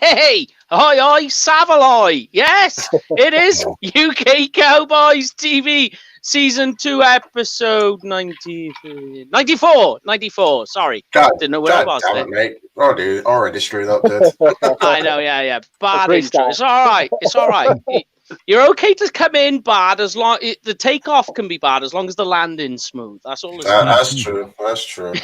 Hey, hoi, hoi, Savaloy. Yes, it is UK Cowboys TV Season 2, Episode 94. Sorry. Didn't know where I was damn there. it, mate. Oh, dude, already screwed up, dude. I know, yeah. Bad freestyle. intro. It's all right. You're okay to come in bad as long the takeoff can be bad as long as the landing's smooth. That's all. That's true.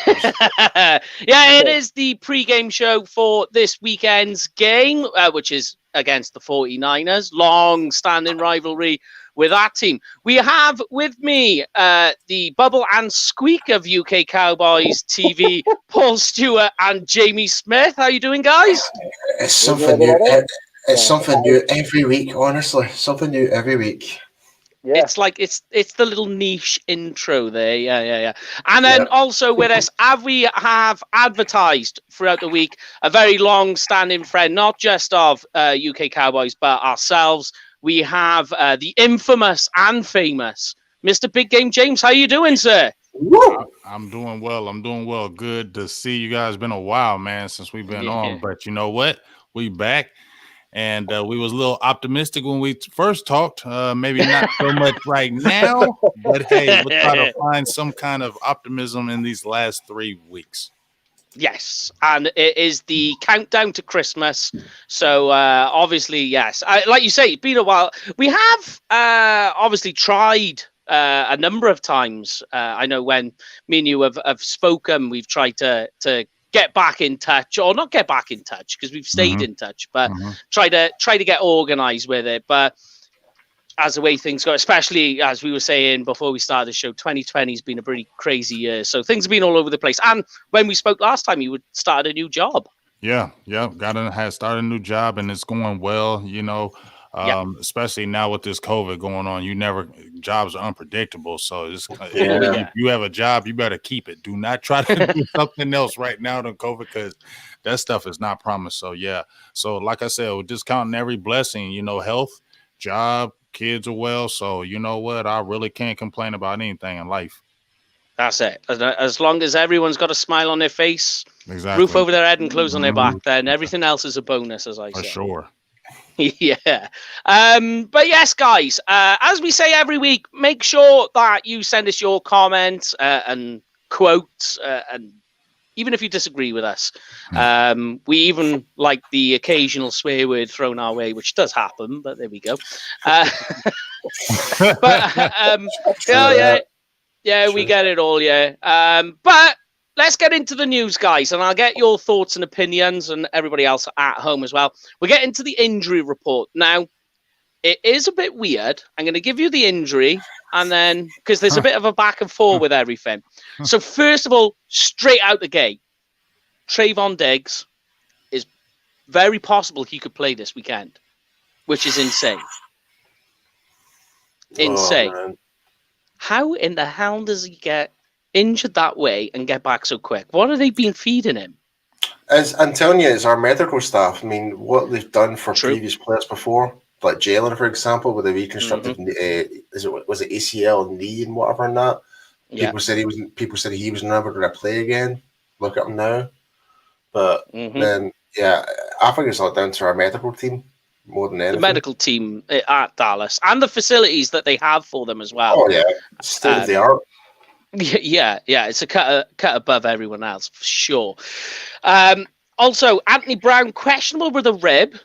Yeah, it is the pregame show for this weekend's game, which is against the 49ers. Long-standing rivalry with that team. We have with me the bubble and squeak of UK Cowboys TV, Paul Stewart and Jamie Smith. How you doing, guys? It's something new. It's something new every week, honestly. Something new every week. Yeah. It's like it's the little niche intro there. Yeah. And then also with us, we have advertised throughout the week, a very long-standing friend, not just of UK Cowboys, but ourselves. We have the infamous and famous Mr. Big Game James. How you doing, sir? I'm doing well. Good to see you guys. Been a while, man, since we've been on. But you know what? We back. And we was a little optimistic when we first talked. Maybe not so much right now, but hey, we'll try to find some kind of optimism in these last 3 weeks. Yes, and it is the countdown to Christmas. So obviously, yes, like you say, it's been a while. We have obviously tried a number of times. I know when me and you have spoken, we've tried to get back in touch, or not get back in touch because we've stayed in touch, but try to get organized with it. But as the way things go, especially as we were saying before we started the show, 2020 has been a pretty crazy year. So things have been all over the place. And when we spoke last time, you would start a new job. Yeah. Had started a new job, and it's going well. You know, especially now with this COVID going on, jobs are unpredictable. So if you have a job, you better keep it. Do not try to do something else right now than COVID, because that stuff is not promised. So so like I said, we're discounting every blessing, health, job, kids are well. So you know what? I really can't complain about anything in life. That's it. As long as everyone's got a smile on their face, exactly, roof over their head and clothes on their back, then everything else is a bonus, as I say. For sure. Yeah. But yes, guys, as we say every week, make sure that you send us your comments and quotes, and even if you disagree with us, we even like the occasional swear word thrown our way, which does happen, but there we go. We get it all, but let's get into the news, guys, and I'll get your thoughts and opinions and everybody else at home as well. We'll get into the injury report. Now, it is a bit weird. I'm going to give you the injury, and then, because there's a bit of a back and forth with everything. So first of all, straight out the gate, Trayvon Diggs is very possible he could play this weekend, which is insane. Insane. Oh, How in the hell does he get injured that way and get back so quick? What have they been feeding him? As I'm telling you, it's our medical staff. I mean, what they've done for previous players before, like Jalen, for example, with a reconstructed, was it ACL knee and whatever and that. People said he was never going to play again. Look at him now. But then, I think it's all down to our medical team more than anything. The medical team at Dallas and the facilities that they have for them as well. Oh yeah, state of the art. Yeah, it's a cut above everyone else for sure. Also, Anthony Brown questionable with a rib,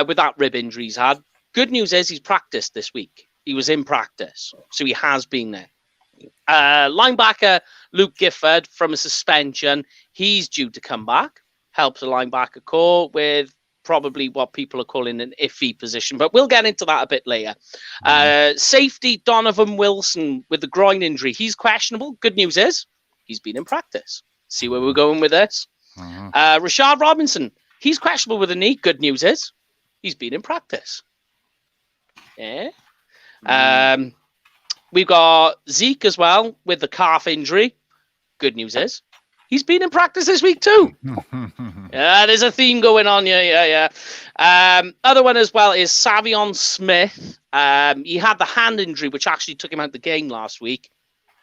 with that rib injury he's had. Good news is he's practiced this week. He was in practice, so he has been there. Linebacker Luke Gifford from a suspension. He's due to come back. Helps the linebacker core with probably what people are calling an iffy position, but we'll get into that a bit later. Safety Donovan Wilson with the groin injury. He's questionable. Good news is he's been in practice. See where we're going with this? Rashard Robinson, he's questionable with a knee. Good news is he's been in practice. Yeah. We've got Zeke as well with the calf injury. Good news is he's been in practice this week too. There's a theme going on. Yeah. Other one as well is Savion Smith. He had the hand injury, which actually took him out the game last week.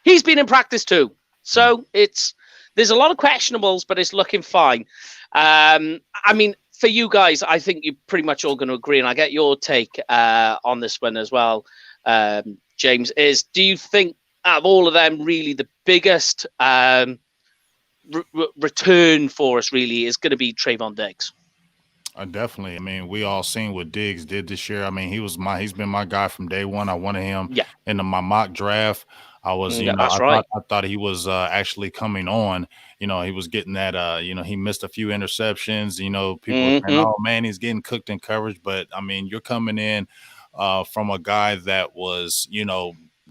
He's been in practice too. So there's a lot of questionables, but it's looking fine. I mean, for you guys, I think you're pretty much all going to agree, and I get your take on this one as well, James, is do you think out of all of them, really the biggest return for us really is going to be Trayvon Diggs? Definitely. I mean, we all seen what Diggs did this year. I mean, he's been my guy from day one. I wanted him into my mock draft. I was, I thought he was actually coming on. He was getting that. He missed a few interceptions. People were saying, "Oh man, he's getting cooked in coverage." But I mean, you're coming in from a guy that was,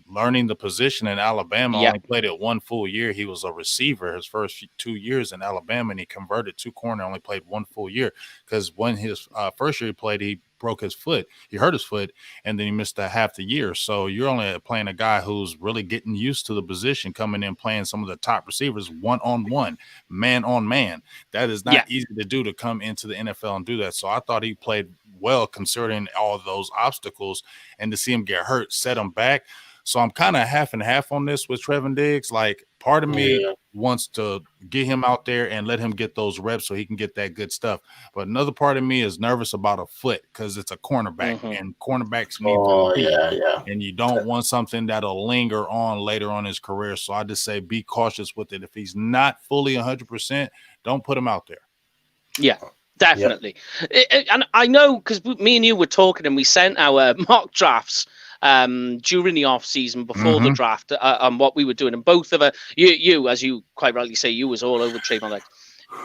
learning the position in Alabama. Only played it 1 full year. He was a receiver his first 2 years in Alabama, and he converted to corner. Only played 1 full year because when his first year he played, he broke his foot. He hurt his foot, and then he missed half the year. So you're only playing a guy who's really getting used to the position, coming in playing some of the top receivers one-on-one, man-on-man. That is not easy to do, to come into the NFL and do that. So I thought he played well considering all those obstacles, and to see him get hurt set him back. So I'm kind of half and half on this with Trevin Diggs. Like, part of me wants to get him out there and let him get those reps so he can get that good stuff. But another part of me is nervous about a foot because it's a cornerback, and cornerbacks need and you don't want something that'll linger on later on his career. So I just say be cautious with it. If he's not fully 100%, don't put him out there. Yeah. Definitely. And I know, because me and you were talking and we sent our mock drafts during the off season before the draft on what we were doing, and both of you, as you quite rightly say, you was all over Trayvon Diggs.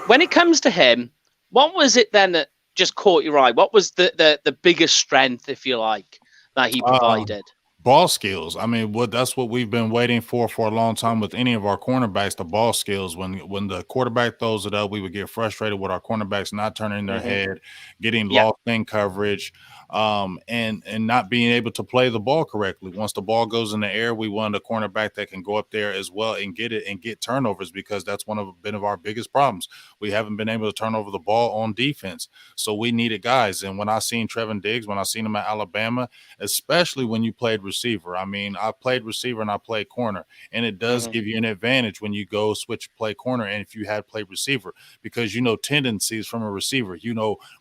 When it comes to him, what was it then that just caught your eye? What was the biggest strength, if you like, that he provided? Ball skills. I mean, that's what we've been waiting for a long time with any of our cornerbacks, the ball skills. When the quarterback throws it up, we would get frustrated with our cornerbacks not turning their head, getting lost in coverage, and not being able to play the ball correctly. Once the ball goes in the air, we want a cornerback that can go up there as well and get it and get turnovers, because that's been our biggest problems. We haven't been able to turn over the ball on defense. So we needed guys. And when I seen Trevin Diggs, when I seen him at Alabama, especially when you played receiver. I mean, I played receiver and I played corner, and it does give you an advantage when you go switch play corner, and if you had played receiver, because tendencies from a receiver,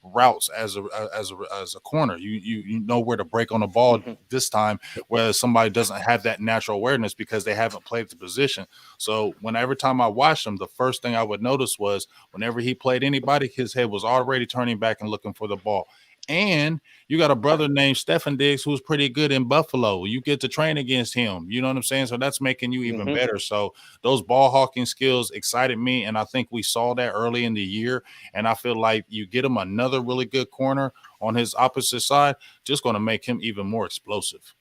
routes as a corner, you know where to break on the ball this time, whereas somebody doesn't have that natural awareness because they haven't played the position. So every time I watched him, the first thing I would notice was whenever he played anybody, his head was already turning back and looking for the ball. And you got a brother named Stefan Diggs who's pretty good in Buffalo. You get to train against him. You know what I'm saying? So that's making you even better. So those ball hawking skills excited me, and I think we saw that early in the year. And I feel like you get him another really good corner on his opposite side, just going to make him even more explosive.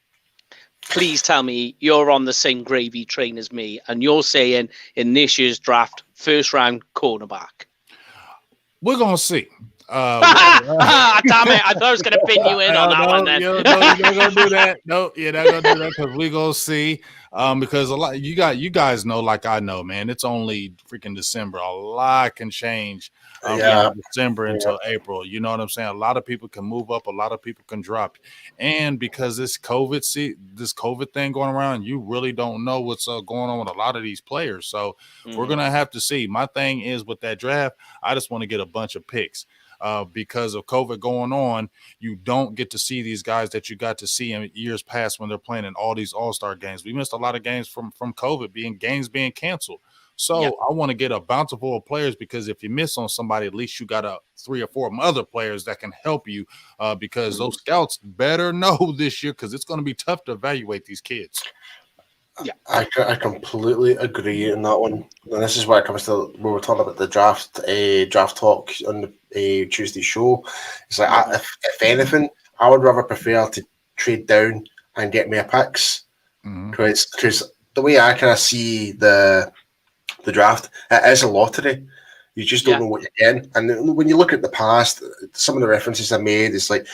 Please tell me you're on the same gravy train as me, and you're saying in this year's draft, first round cornerback. We're going to see. Damn it! I thought I was going to pin you in on that one. Then you're not going to do that. No, you're not going to do that, because we're going to see. Because a lot you guys know, like I know, man, it's only freaking December. A lot can change from December until April. You know what I'm saying? A lot of people can move up, a lot of people can drop, and because this COVID thing going around, you really don't know what's going on with a lot of these players. So we're gonna have to see. My thing is with that draft, I just want to get a bunch of picks. Because of COVID going on, you don't get to see these guys that you got to see in years past when they're playing in all these all-star games. We missed a lot of games from COVID, games being canceled. So I want to get a bountiful of players, because if you miss on somebody, at least you got 3 or 4 other players that can help you, because those scouts better know this year, because it's going to be tough to evaluate these kids. Yeah, I completely agree on that one. And this is where it comes to, we were talking about the draft talk on the Tuesday show. It's like, if anything, I would rather prefer to trade down and get me a picks, because the way I kind of see the draft, it is a lottery. You just don't know what you're getting. And when you look at the past, some of the references I made is like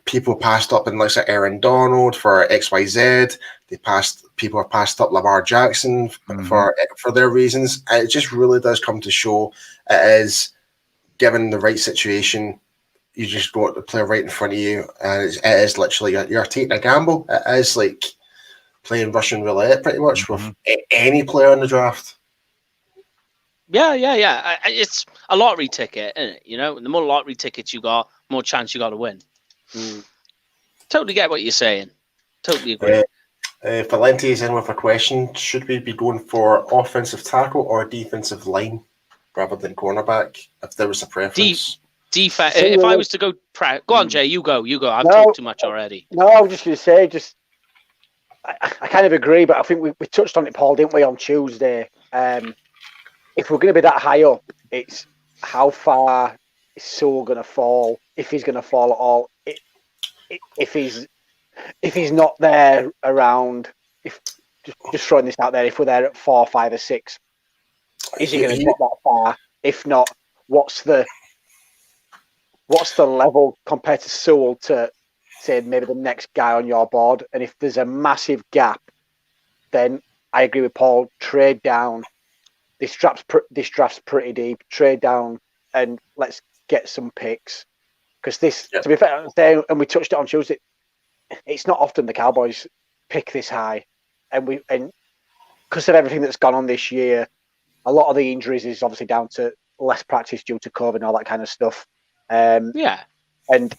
people passed up in like Aaron Donald for XYZ. People have passed up Lamar Jackson for their reasons. And it just really does come to show it is, given the right situation, you just got the player right in front of you, and it is literally you're taking a gamble. It is like playing Russian roulette pretty much with any player in the draft. Yeah. a lottery ticket, isn't it? You know, and the more lottery tickets you got, more chance you got to win. Totally get what you're saying. Totally agree. Valenti's in with a question. Should we be going for offensive tackle or defensive line rather than cornerback, if there was a preference? Defense. If I was to go... Go on, Jay. You go. I've talked too much already. No, I was just going to say, I kind of agree, but I think we touched on it, Paul, didn't we, on Tuesday? If we're going to be that high up, it's how far is Sewell going to fall, if he's going to fall at all. If he's not there around, just throwing this out there, if we're there at 4, 5, or 6, is he going to drop that far? If not, what's the level compared to Sewell to say maybe the next guy on your board? And if there's a massive gap, then I agree with Paul. Trade down. This draft's pretty deep. Trade down and let's get some picks. Because to be fair, and we touched it on Tuesday, it's not often the Cowboys pick this high, and because of everything that's gone on this year, a lot of the injuries is obviously down to less practice due to COVID and all that kind of stuff. And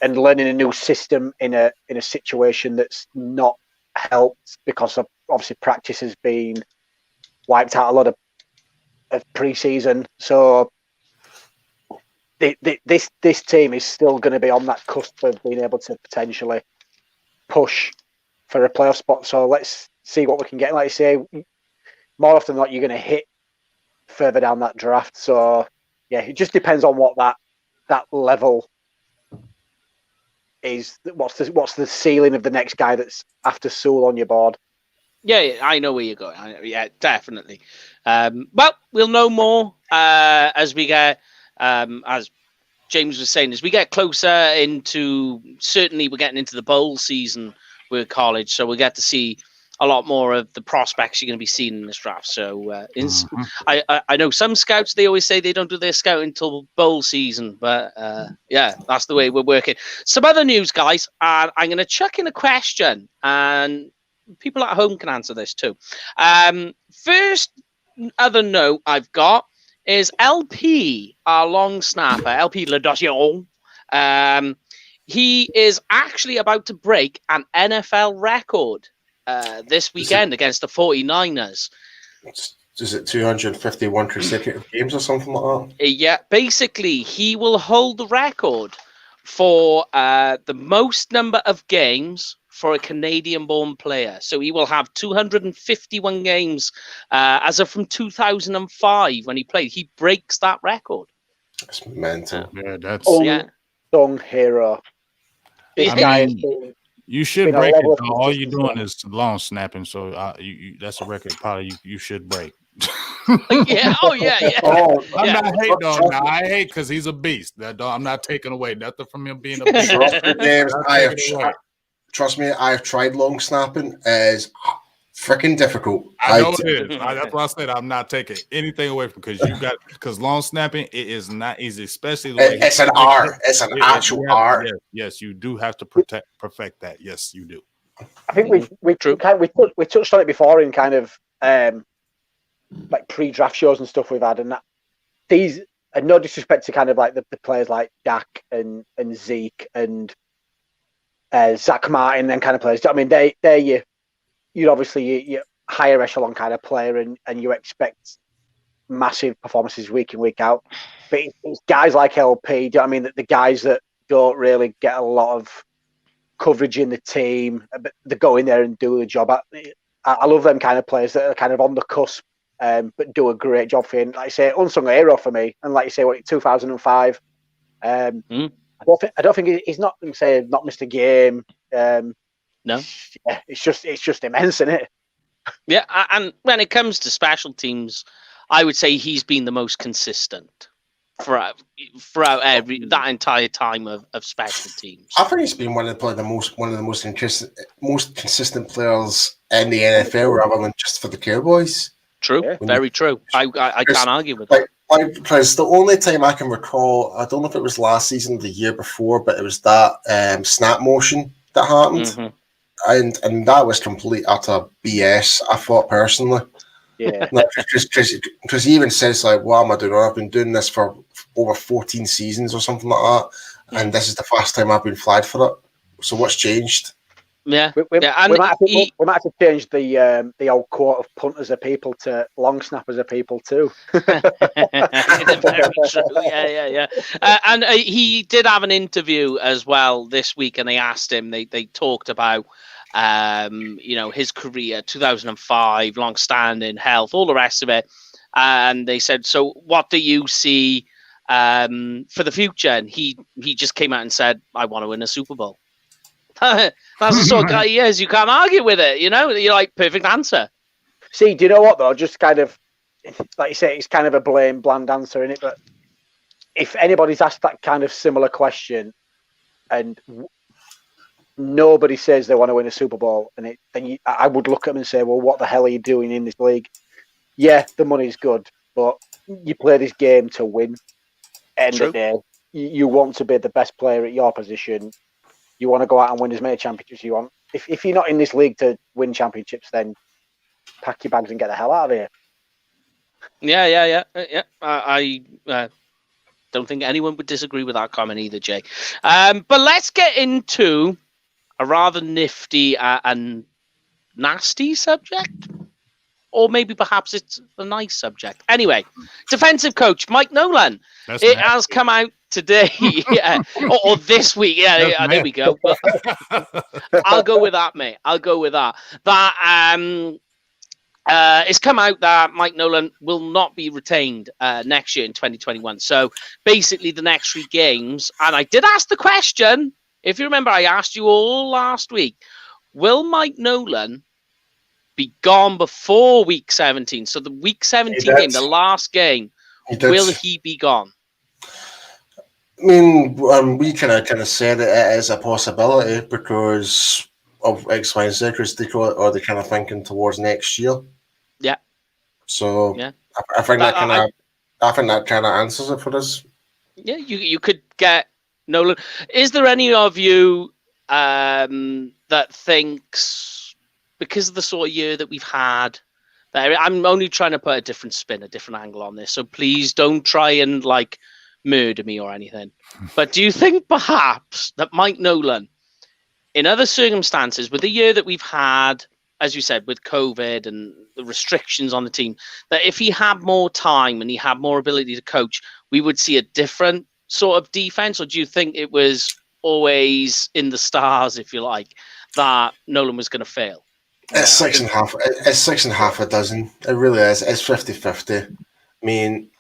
learning a new system in a situation that's not helped because of obviously practice has been wiped out a lot of pre-season. So this team is still going to be on that cusp of being able to potentially push for a playoff spot. So let's see what we can get. Like I say, more often than not, you're going to hit further down that draft. So yeah, it just depends on what that level is. What's the ceiling of the next guy that's after Sewell on your board? Yeah, I know where you're going. Yeah, definitely. Well, we'll know more as we get, as James was saying, as we get closer into, certainly we're getting into the bowl season with college, so we'll get to see a lot more of the prospects you're going to be seeing in this draft. So I know some scouts, they always say they don't do their scouting until bowl season, but yeah, that's the way we're working. Some other news, guys, and I'm going to chuck in a question, and people at home can answer this too. First other note I've got is LP, our long snapper, LP Ladocion. He is actually about to break an NFL record this weekend against the 49ers. Is it 251 consecutive games or something like that? Yeah, basically, he will hold the record for the most number of games for a Canadian-born player. So he will have 251 games as of from 2005 when he played. He breaks that record. That's mental. Yeah, that's unsung hero. You should break it. All you're doing is long snapping, so that's a record probably you should break. Yeah. Oh, yeah. I'm not hating on him. I hate because he's a beast. I'm not taking away nothing from him being a beast. Trust me, I've tried long snapping. It's freaking difficult. I know it is. That's why I said I'm not taking anything away from because long snapping it is not easy, especially the way it's an art. It's an actual art. Yes, you do have to perfect that. Yes, you do. I think we touched on it before in kind of like pre-draft shows and stuff we've had, and that these, and no disrespect to kind of like the players like Dak and Zeke and Zach Martin and kind of players. I mean, they're you're obviously you higher echelon kind of player, and you expect massive performances week in, week out. But it's guys like LP, do you know what I mean? The guys that don't really get a lot of coverage in the team, but they go in there and do the job. I love them kind of players that are kind of on the cusp, but do a great job for you. And like I say, unsung hero for me. And like you say, 2005. I don't think he's not missed a game. No, yeah, it's just immense, isn't it? Yeah, and when it comes to special teams, I would say he's been the most consistent throughout that entire time of special teams. I think he's been one of the most consistent players in the NFL, rather than just for the Cowboys. True, very true. I can't argue with that. Because the only time I can recall, I don't know if it was last season or the year before, but it was that snap motion that happened, and that was complete utter BS. I thought personally, yeah, because he even says like, "What am I doing? I've been doing this for over 14 seasons or something like that, and this is the first time I've been flagged for it. So what's changed? Yeah, we might have to change the old quote of punters are people to long snappers are people too. Very true. Yeah. And he did have an interview as well this week, and they asked him. They talked about his career, 2005, long-standing health, all the rest of it, and they said, "So, what do you see for the future?" And he just came out and said, "I want to win a Super Bowl." That's the sort of guy he is. You can't argue with it. You're like, perfect answer. See, do you know what though? Just kind of, like you say, it's kind of a bland answer, isn't it? But if anybody's asked that kind of similar question, and nobody says they want to win a Super Bowl, I would look at them and say, "Well, what the hell are you doing in this league?" Yeah, the money's good, but you play this game to win. End of the day, you want to be the best player at your position. You want to go out and win as many championships as you want. If you're not in this league to win championships, then pack your bags and get the hell out of here. Yeah. I don't think anyone would disagree with that comment either, Jay. But let's get into a rather nifty and nasty subject. Or maybe perhaps it's a nice subject. Anyway, defensive coach Mike Nolan. Has come out today, or this week. Yeah, there we go. But I'll go with that, mate. I'll go with that. It's come out that Mike Nolan will not be retained next year in 2021. So basically, the next 3 games, and I did ask the question. If you remember, I asked you all last week: will Mike Nolan be gone before week 17? So the week 17 game, the last game, will he be gone? I mean, we kind of said it is a possibility because of X, Y, and Z, because they're kind of thinking towards next year. Yeah. So yeah. I think that kind of answers it for us. Yeah, you could get Nolan. Is there any of you that thinks, because of the sort of year that we've had, I'm only trying to put a different spin, a different angle on this. So please don't try and murder me or anything. But do you think perhaps that Mike Nolan, in other circumstances, with the year that we've had, as you said, with COVID and the restrictions on the team, that if he had more time and he had more ability to coach, we would see a different sort of defense? Or do you think it was always in the stars, if you like, that Nolan was going to fail? It's 6.5. It's 6.5 a dozen. It really is. It's 50-50. I mean,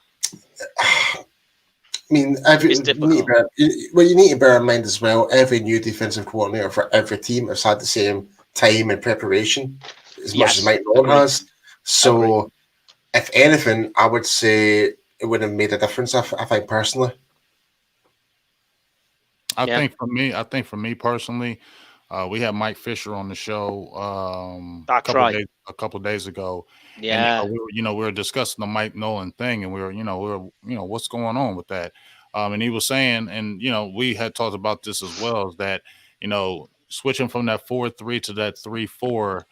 you need to bear in mind as well, every new defensive coordinator for every team has had the same time and preparation as much as Mike Nolan has. So, if anything, I would say it would have made a difference, I think, personally. I think for me personally, we had Mike Fisher on the show a couple days ago. Yeah, and, we were discussing the Mike Nolan thing, and we were what's going on with that. And he was saying, and we had talked about this as well, is that switching from that 4-3 to that 3-4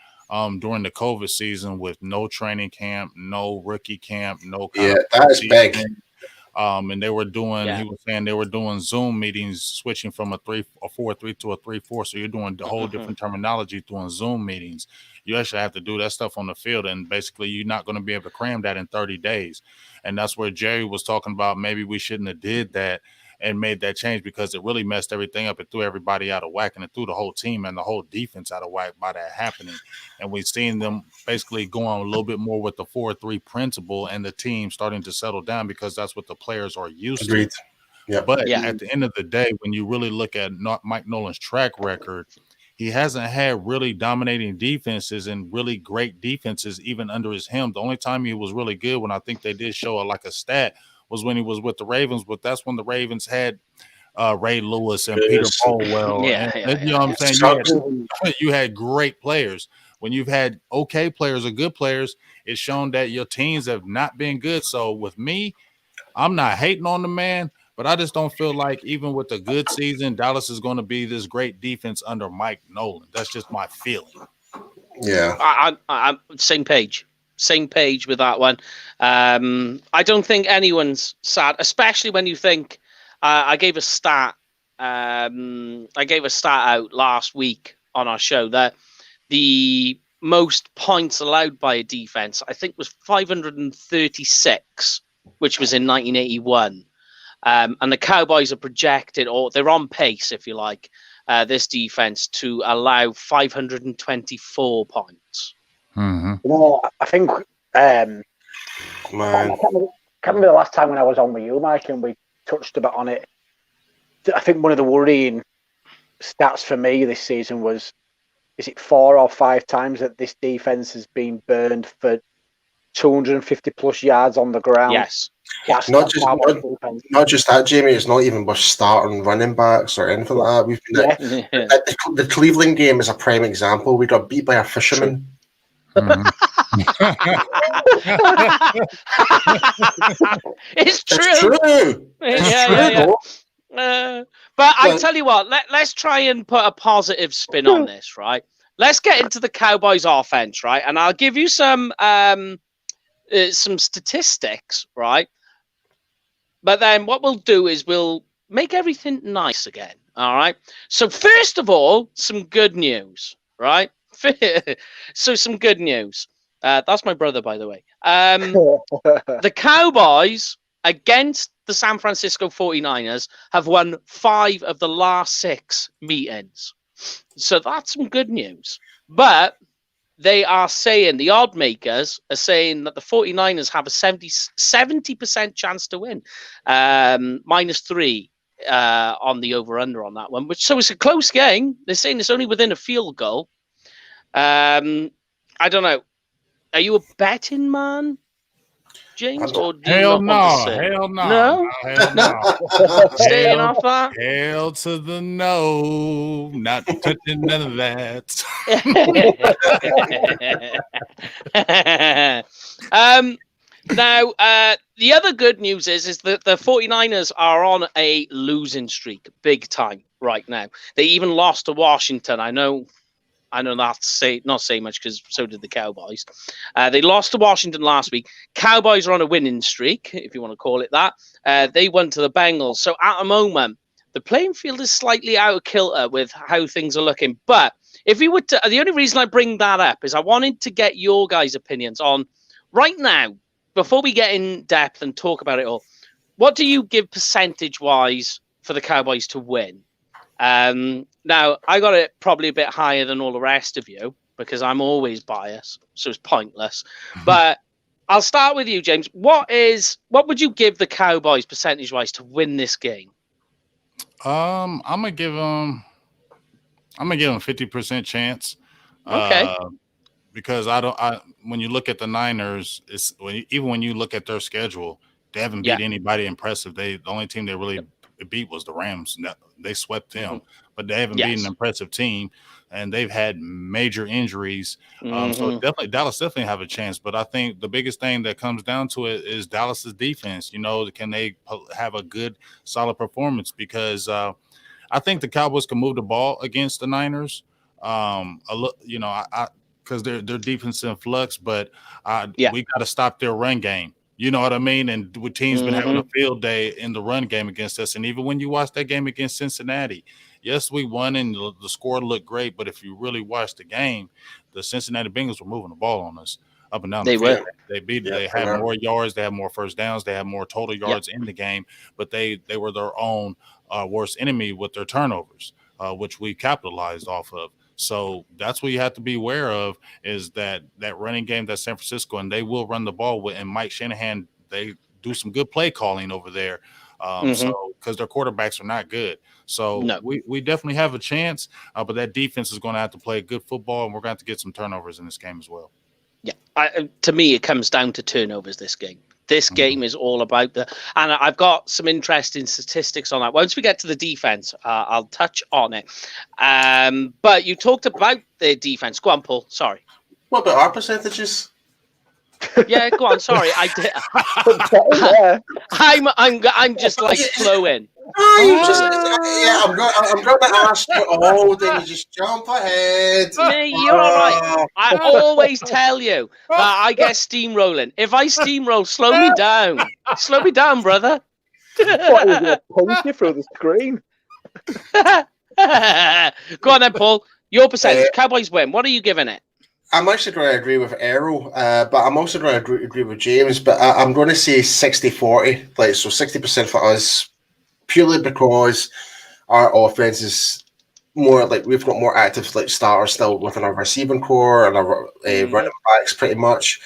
during the COVID season with no training camp, no rookie camp, no that is big. And they were doing, he was saying they were doing Zoom meetings, switching from a 4-3 to a 3-4. So you're doing the whole different terminology doing Zoom meetings. You actually have to do that stuff on the field, and basically you're not going to be able to cram that in 30 days. And that's where Jerry was talking about maybe we shouldn't have did that and made that change, because it really messed everything up. It threw everybody out of whack, and it threw the whole team and the whole defense out of whack by that happening. And we've seen them basically going a little bit more with the 4-3 principle, and the team starting to settle down because that's what the players are used to. Yep. But at the end of the day, when you really look at Mike Nolan's track record, he hasn't had really dominating defenses and really great defenses even under his helm. The only time he was really good, when I think they did show a stat, was when he was with the Ravens, but that's when the Ravens had Ray Lewis and Peter Polwell. You know what I'm saying? You had great players. When you've had okay players or good players, it's shown that your teams have not been good. So with me, I'm not hating on the man, but I just don't feel like even with a good season, Dallas is going to be this great defense under Mike Nolan. That's just my feeling. Yeah. I'm same page. Same page with that one. I don't think anyone's sad, especially when you think I gave a stat. I gave a stat out last week on our show that the most points allowed by a defense, I think, was 536, which was in 1981. And the Cowboys are projected, or they're on pace, if you like, this defense to allow 524 points. You know, I think I can't remember the last time when I was on with you, Mike, and we touched a bit on it. I think one of the worrying stats for me this season was, is it 4 or 5 times that this defense has been burned for 250 plus yards on the ground? Yes. Not just that, Jamie. It's not even with starting running backs or anything like that. We've been at the Cleveland game is a prime example. We got beat by a fisherman. It's true. But I tell you what, let's try and put a positive spin on this, right? Let's get into the Cowboys offense, right? And I'll give you some statistics, right? But then what we'll do is we'll make everything nice again, all right? So first of all, some good news, right? So some good news. That's my brother, by the way. The Cowboys against the San Francisco 49ers have won 5 of the last 6 meetings. So that's some good news. But they are saying, the odd makers are saying that the 49ers have a 70% chance to win. -3 on the over-under on that one. So it's a close game. They're saying it's only within a field goal. I don't know. Are you a betting man, James? Or do hell you no. not Hell no. No? Hell no. Staying off that? Hell to the no. Not touching none of that. Now, the other good news is that the 49ers are on a losing streak, big time right now. They even lost to Washington. I know that's not saying much because so did the Cowboys. They lost to Washington last week. Cowboys are on a winning streak, if you want to call it that. They won to the Bengals. So at the moment, the playing field is slightly out of kilter with how things are looking. But if we would, the only reason I bring that up is I wanted to get your guys' opinions on right now, before we get in depth and talk about it all. What do you give percentage-wise for the Cowboys to win? Now, I got it probably a bit higher than all the rest of you because I'm always biased, so it's pointless. But I'll start with you, James. What would you give the Cowboys percentage-wise to win this game? I'm gonna give them 50% chance. Okay. Because when you look at the Niners, even when you look at their schedule, they haven't beat anybody impressive. The only team they really beat was the Rams. They swept them, but they haven't beaten an impressive team, and they've had major injuries. So Dallas definitely have a chance. But I think the biggest thing that comes down to it is Dallas's defense. You know, can they have a good, solid performance? Because I think the Cowboys can move the ball against the Niners. Because their defense in flux, but we got to stop their run game. You know what I mean? And with teams been having a field day in the run game against us. And even when you watch that game against Cincinnati, yes, we won and the score looked great. But if you really watch the game, the Cincinnati Bengals were moving the ball on us up and down the field. They had more yards. They had more first downs. They had more total yards in the game. But they were their own worst enemy with their turnovers, which we capitalized off of. So that's what you have to be aware of is that running game that San Francisco, and they will run the ball with, and Mike Shanahan, they do some good play calling over there. So because their quarterbacks are not good. So we definitely have a chance, but that defense is going to have to play good football, and we're going to have to get some turnovers in this game as well. Yeah, to me, it comes down to turnovers this game. This game is all about and I've got some interesting statistics on that. Once we get to the defense, I'll touch on it. But you talked about the defense. Go on, Paul. Sorry. What about our percentages? Yeah, go on. Sorry, I did. I'm just like flowing. I'm going to ask you all, then you just jump ahead. Mate, you're all right. I always tell you that I get steamrolling. If I steamroll, slow me down. Slow me down, brother. What, is going to punch you through the screen? Go on then, Paul. Your percentage. Cowboys win. What are you giving it? I'm actually going to agree with Errol, but I'm also going to agree with James, but I'm going to say 60-40. Like, so 60% for us, purely because our offense is more like we've got more active like starters still within our receiving core and our running backs pretty much.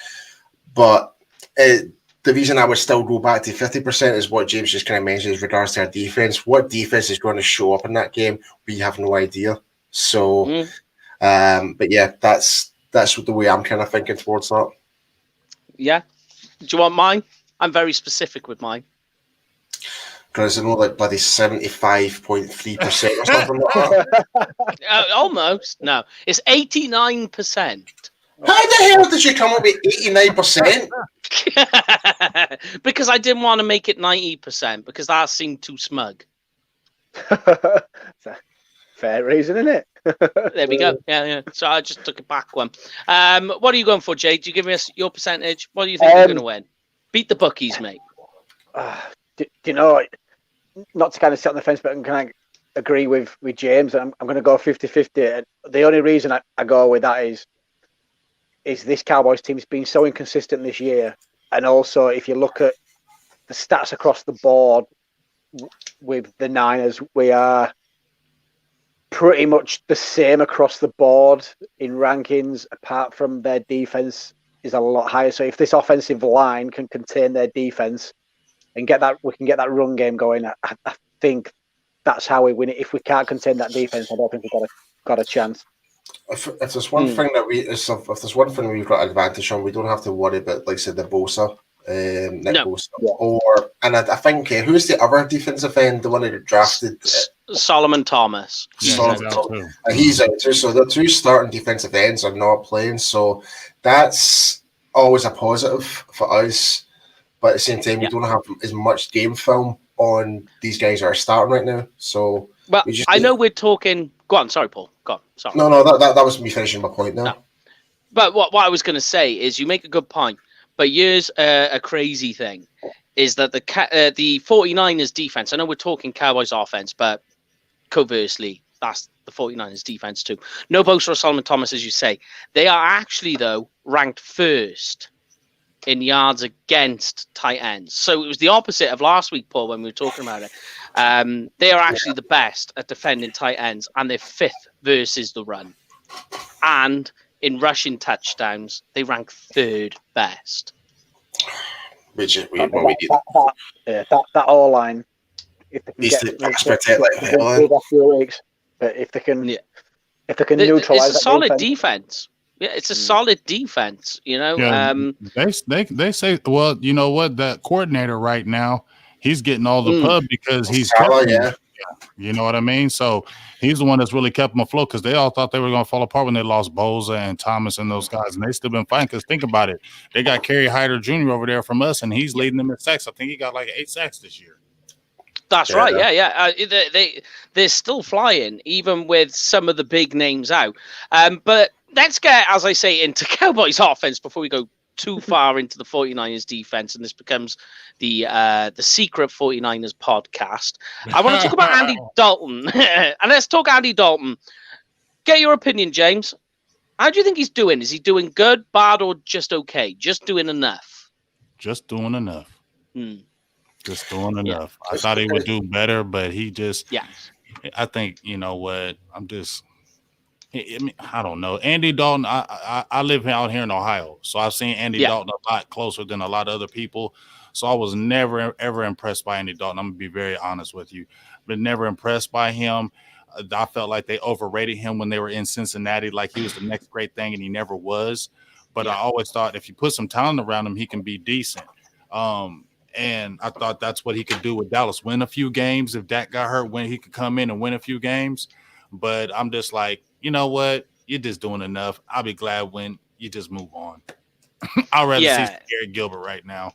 But the reason I would still go back to 50% is what James just kind of mentioned in regards to our defense. What defense is going to show up in that game, we have no idea. So, but yeah, that's the way I'm kind of thinking towards that. Yeah. Do you want mine? I'm very specific with mine. Because it's not like bloody 75.3% or something like that. Almost. No, it's 89%. How the hell did you come up with 89%? Because I didn't want to make it 90%, because that seemed too smug. Fair reason, isn't it? There we go. Yeah. So I just took it back one. What are you going for, Jay? Do you give us your percentage? What do you think you're going to win? Beat the bookies, mate. Do you know, not to kind of sit on the fence, but I'm kind of agree with James. I'm going to go 50-50. The only reason I go with that is this Cowboys team's been so inconsistent this year. And also, if you look at the stats across the board with the Niners, we are pretty much the same across the board in rankings, apart from their defense is a lot higher. So if this offensive line can contain their defense and we can get that run game going, I think that's how we win it. If we can't contain that defense, I don't think we've got a chance. If there's one thing that if there's one thing we've got advantage on, we don't have to worry about, like I said, the Bosa, Nick Bosa, and I think who's the other defensive end, the one who drafted Solomon Thomas. He's out too. So the two starting defensive ends are not playing, so that's always a positive for us. But at the same time, we don't have as much game film on these guys that are starting right now. So, but I know we're talking. Go on, sorry, Paul. Go on. Sorry. No, that was me finishing my point now. No. But what I was going to say is, you make a good point. But here's a crazy thing: is that the 49ers defense. I know we're talking Cowboys offense, but conversely, that's the 49ers defense too. No Bosa or Solomon Thomas, as you say. They are actually, though, ranked first in yards against tight ends. So it was the opposite of last week, Paul, when we were talking about it. They are actually the best at defending tight ends, and they're fifth versus the run. And in rushing touchdowns, they rank third best. That all line. If they can neutralize, it's a solid defense. Yeah, it's a solid defense, you know. Yeah, they say, well, you know what? That coordinator right now, he's getting all the pub because he's kept them. You know what I mean? So he's the one that's really kept them afloat, because they all thought they were going to fall apart when they lost Bosa and Thomas and those guys, and they still been fighting. Because think about it, they got Kerry Hyder Jr. over there from us, and he's leading them in sacks. I think he got like 8 sacks this year. That's right. Yeah. They're still flying, even with some of the big names out. But let's get, as I say, into Cowboys offense before we go too far into the 49ers defense, and this becomes the secret 49ers podcast. I want to talk about Andy Dalton. And let's talk Andy Dalton. Get your opinion, James. How do you think he's doing? Is he doing good, bad, or just okay? Just doing enough? Just doing enough. Just doing enough. I thought he would do better, but he just I think, you know what, I don't know. Andy Dalton, I live out here in Ohio, so I've seen Andy Dalton a lot closer than a lot of other people. So I was never, ever impressed by Andy Dalton. I'm going to be very honest with you. But never impressed by him. I felt like they overrated him when they were in Cincinnati, like he was the next great thing, and he never was. But I always thought if you put some talent around him, he can be decent. And I thought that's what he could do with Dallas, win a few games. If Dak got hurt, when he could come in and win a few games. But I'm just like, you know what? You're just doing enough. I'll be glad when you just move on. I'd rather see Gary Gilbert right now.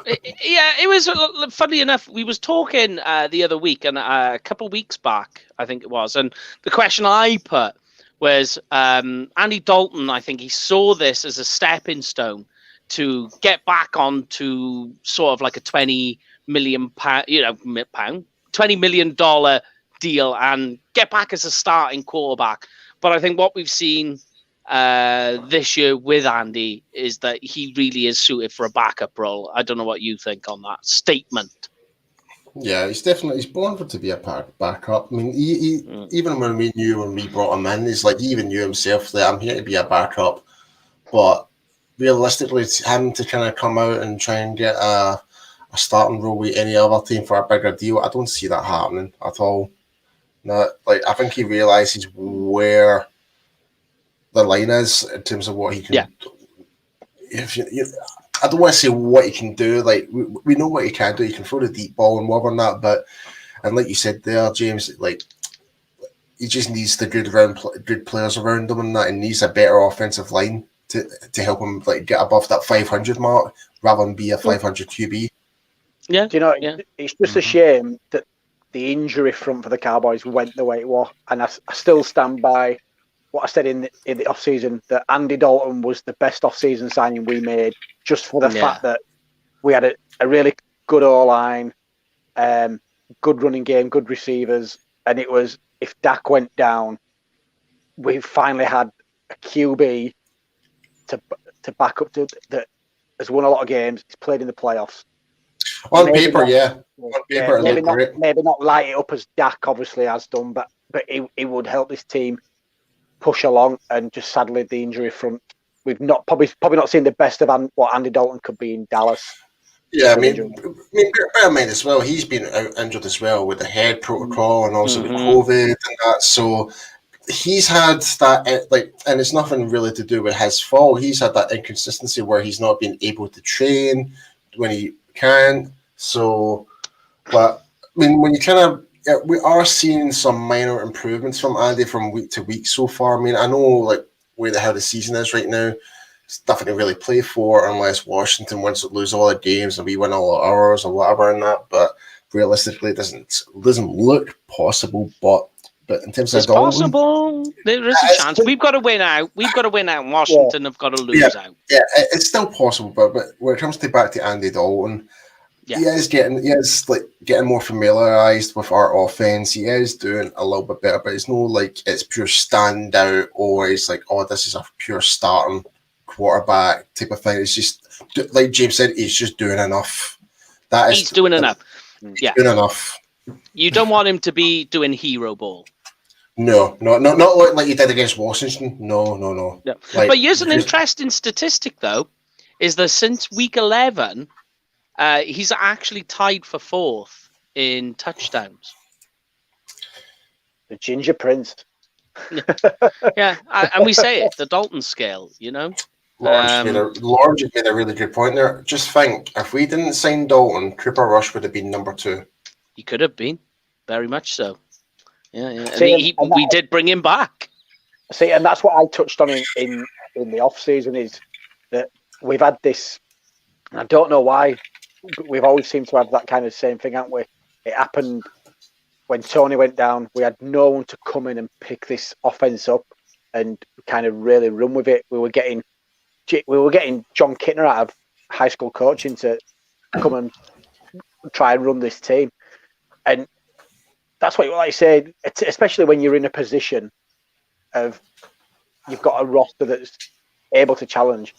It was funny enough. We was talking the other week and a couple of weeks back, I think it was, and the question I put was Andy Dalton. I think he saw this as a stepping stone to get back onto sort of like a £20 million, $20 million deal and get back as a starting quarterback. But I think what we've seen this year with Andy is that he really is suited for a backup role. I don't know what you think on that statement. Yeah, he's born for to be a backup. I mean, even when we brought him in, he's like, he even knew himself that I'm here to be a backup. But realistically, it's him to kind of come out and try and get a starting role with any other team for a bigger deal, I don't see that happening at all. No, like, I think he realizes where the line is in terms of what he can do. I don't want to say what he can do. Like, we know what he can do. He can throw the deep ball and whatever and that. And like you said there, James, like, he just needs the good players around him and that, and needs a better offensive line to help him like get above that 500 mark rather than be a 500 QB. Yeah, do you know? Yeah. It's just a shame that the injury front for the Cowboys went the way it was, and I still stand by what I said in the off season, that Andy Dalton was the best off season signing we made, just for the fact that we had a really good O-line, good running game, good receivers, and it was, if Dak went down, we finally had a QB to back up to that has won a lot of games. He's played in the playoffs. On paper, maybe not light it up as Dak obviously has done, but it would help this team push along. And just sadly, the injury front, we've not probably not seen the best of what Andy Dalton could be in Dallas. Yeah, I mean, bear in mind as well, he's been out injured as well with the head protocol and also with COVID and that. So he's had that, like, and it's nothing really to do with his fault. He's had that inconsistency where he's not been able to train when he can. So, but I mean, when you kind of, we are seeing some minor improvements from Andy from week to week so far. I mean, I know like how the season is right now, it's nothing to really play for unless Washington wants to lose all the games and we win all ours or whatever and that. But realistically, it doesn't look possible. But in terms of Dalton, possible. There is a chance. We've got to win out. And Washington have got to lose out. Yeah, it's still possible. But when it comes back to Andy Dalton, he is getting more familiarized with our offense. He is doing a little bit better, but it's no like it's pure standout or it's like, oh, this is a pure starting quarterback type of thing. It's just like James said, he's just doing enough. He's doing enough. He's doing enough. You don't want him to be doing hero ball. No, not like you did against Washington. No. Like, but here's an interesting statistic, though, is that since week 11, he's actually tied for 4th in touchdowns. The Ginger Prince. Yeah, and we say it, the Dalton scale, you know. Lawrence made a really good point there. Just think, if we didn't sign Dalton, Cooper Rush would have been number 2. He could have been, very much so. Yeah. We did bring him back. See, and that's what I touched on in the off season, is that we've had this. I don't know why. We've always seemed to have that kind of same thing, haven't we? It happened when Tony went down. We had no one to come in and pick this offense up and kind of really run with it. We were getting John Kittner out of high school coaching to come and try and run this team. And that's what, like I said, especially when you're in a position of you've got a roster that's able to challenge.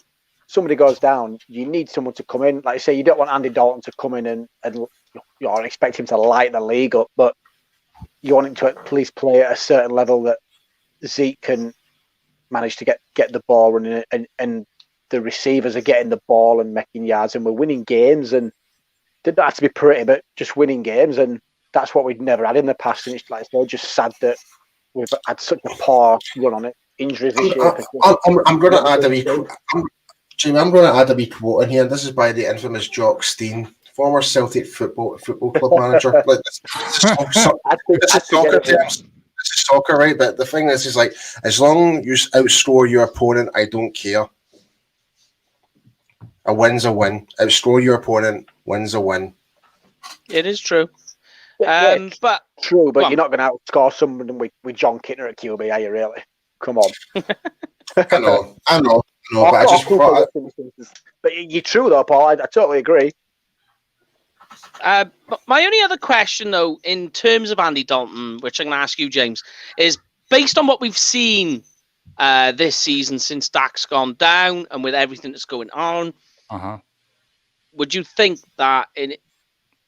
Somebody goes down, you need someone to come in. Like I say, you don't want Andy Dalton to come in and you expect him to light the league up, but you want him to at least play at a certain level that Zeke can manage to get the ball running, and the receivers are getting the ball and making yards, and we're winning games. And did that have to be pretty, but just winning games, and that's what we'd never had in the past. And it's like, it's just sad that we've had such a poor run on it. Injuries this year. I'm going to add a wee. Jimmy, I'm going to add a wee quote in here. This is by the infamous Jock Stein, former Celtic football club manager. Like, this is soccer, right? But the thing is like, as long as you outscore your opponent, I don't care. A win's a win. Outscore your opponent. Win's a win. It is true. But true, but you're not going to outscore someone with John Kittner at QB, are you really? Come on. I know. But but you're true though, Paul. I totally agree. But my only other question, though, in terms of Andy Dalton, which I'm going to ask you, James, is based on what we've seen this season since Dak's gone down and with everything that's going on, would you think that,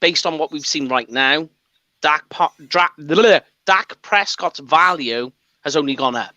based on what we've seen right now, Dak Prescott's value has only gone up?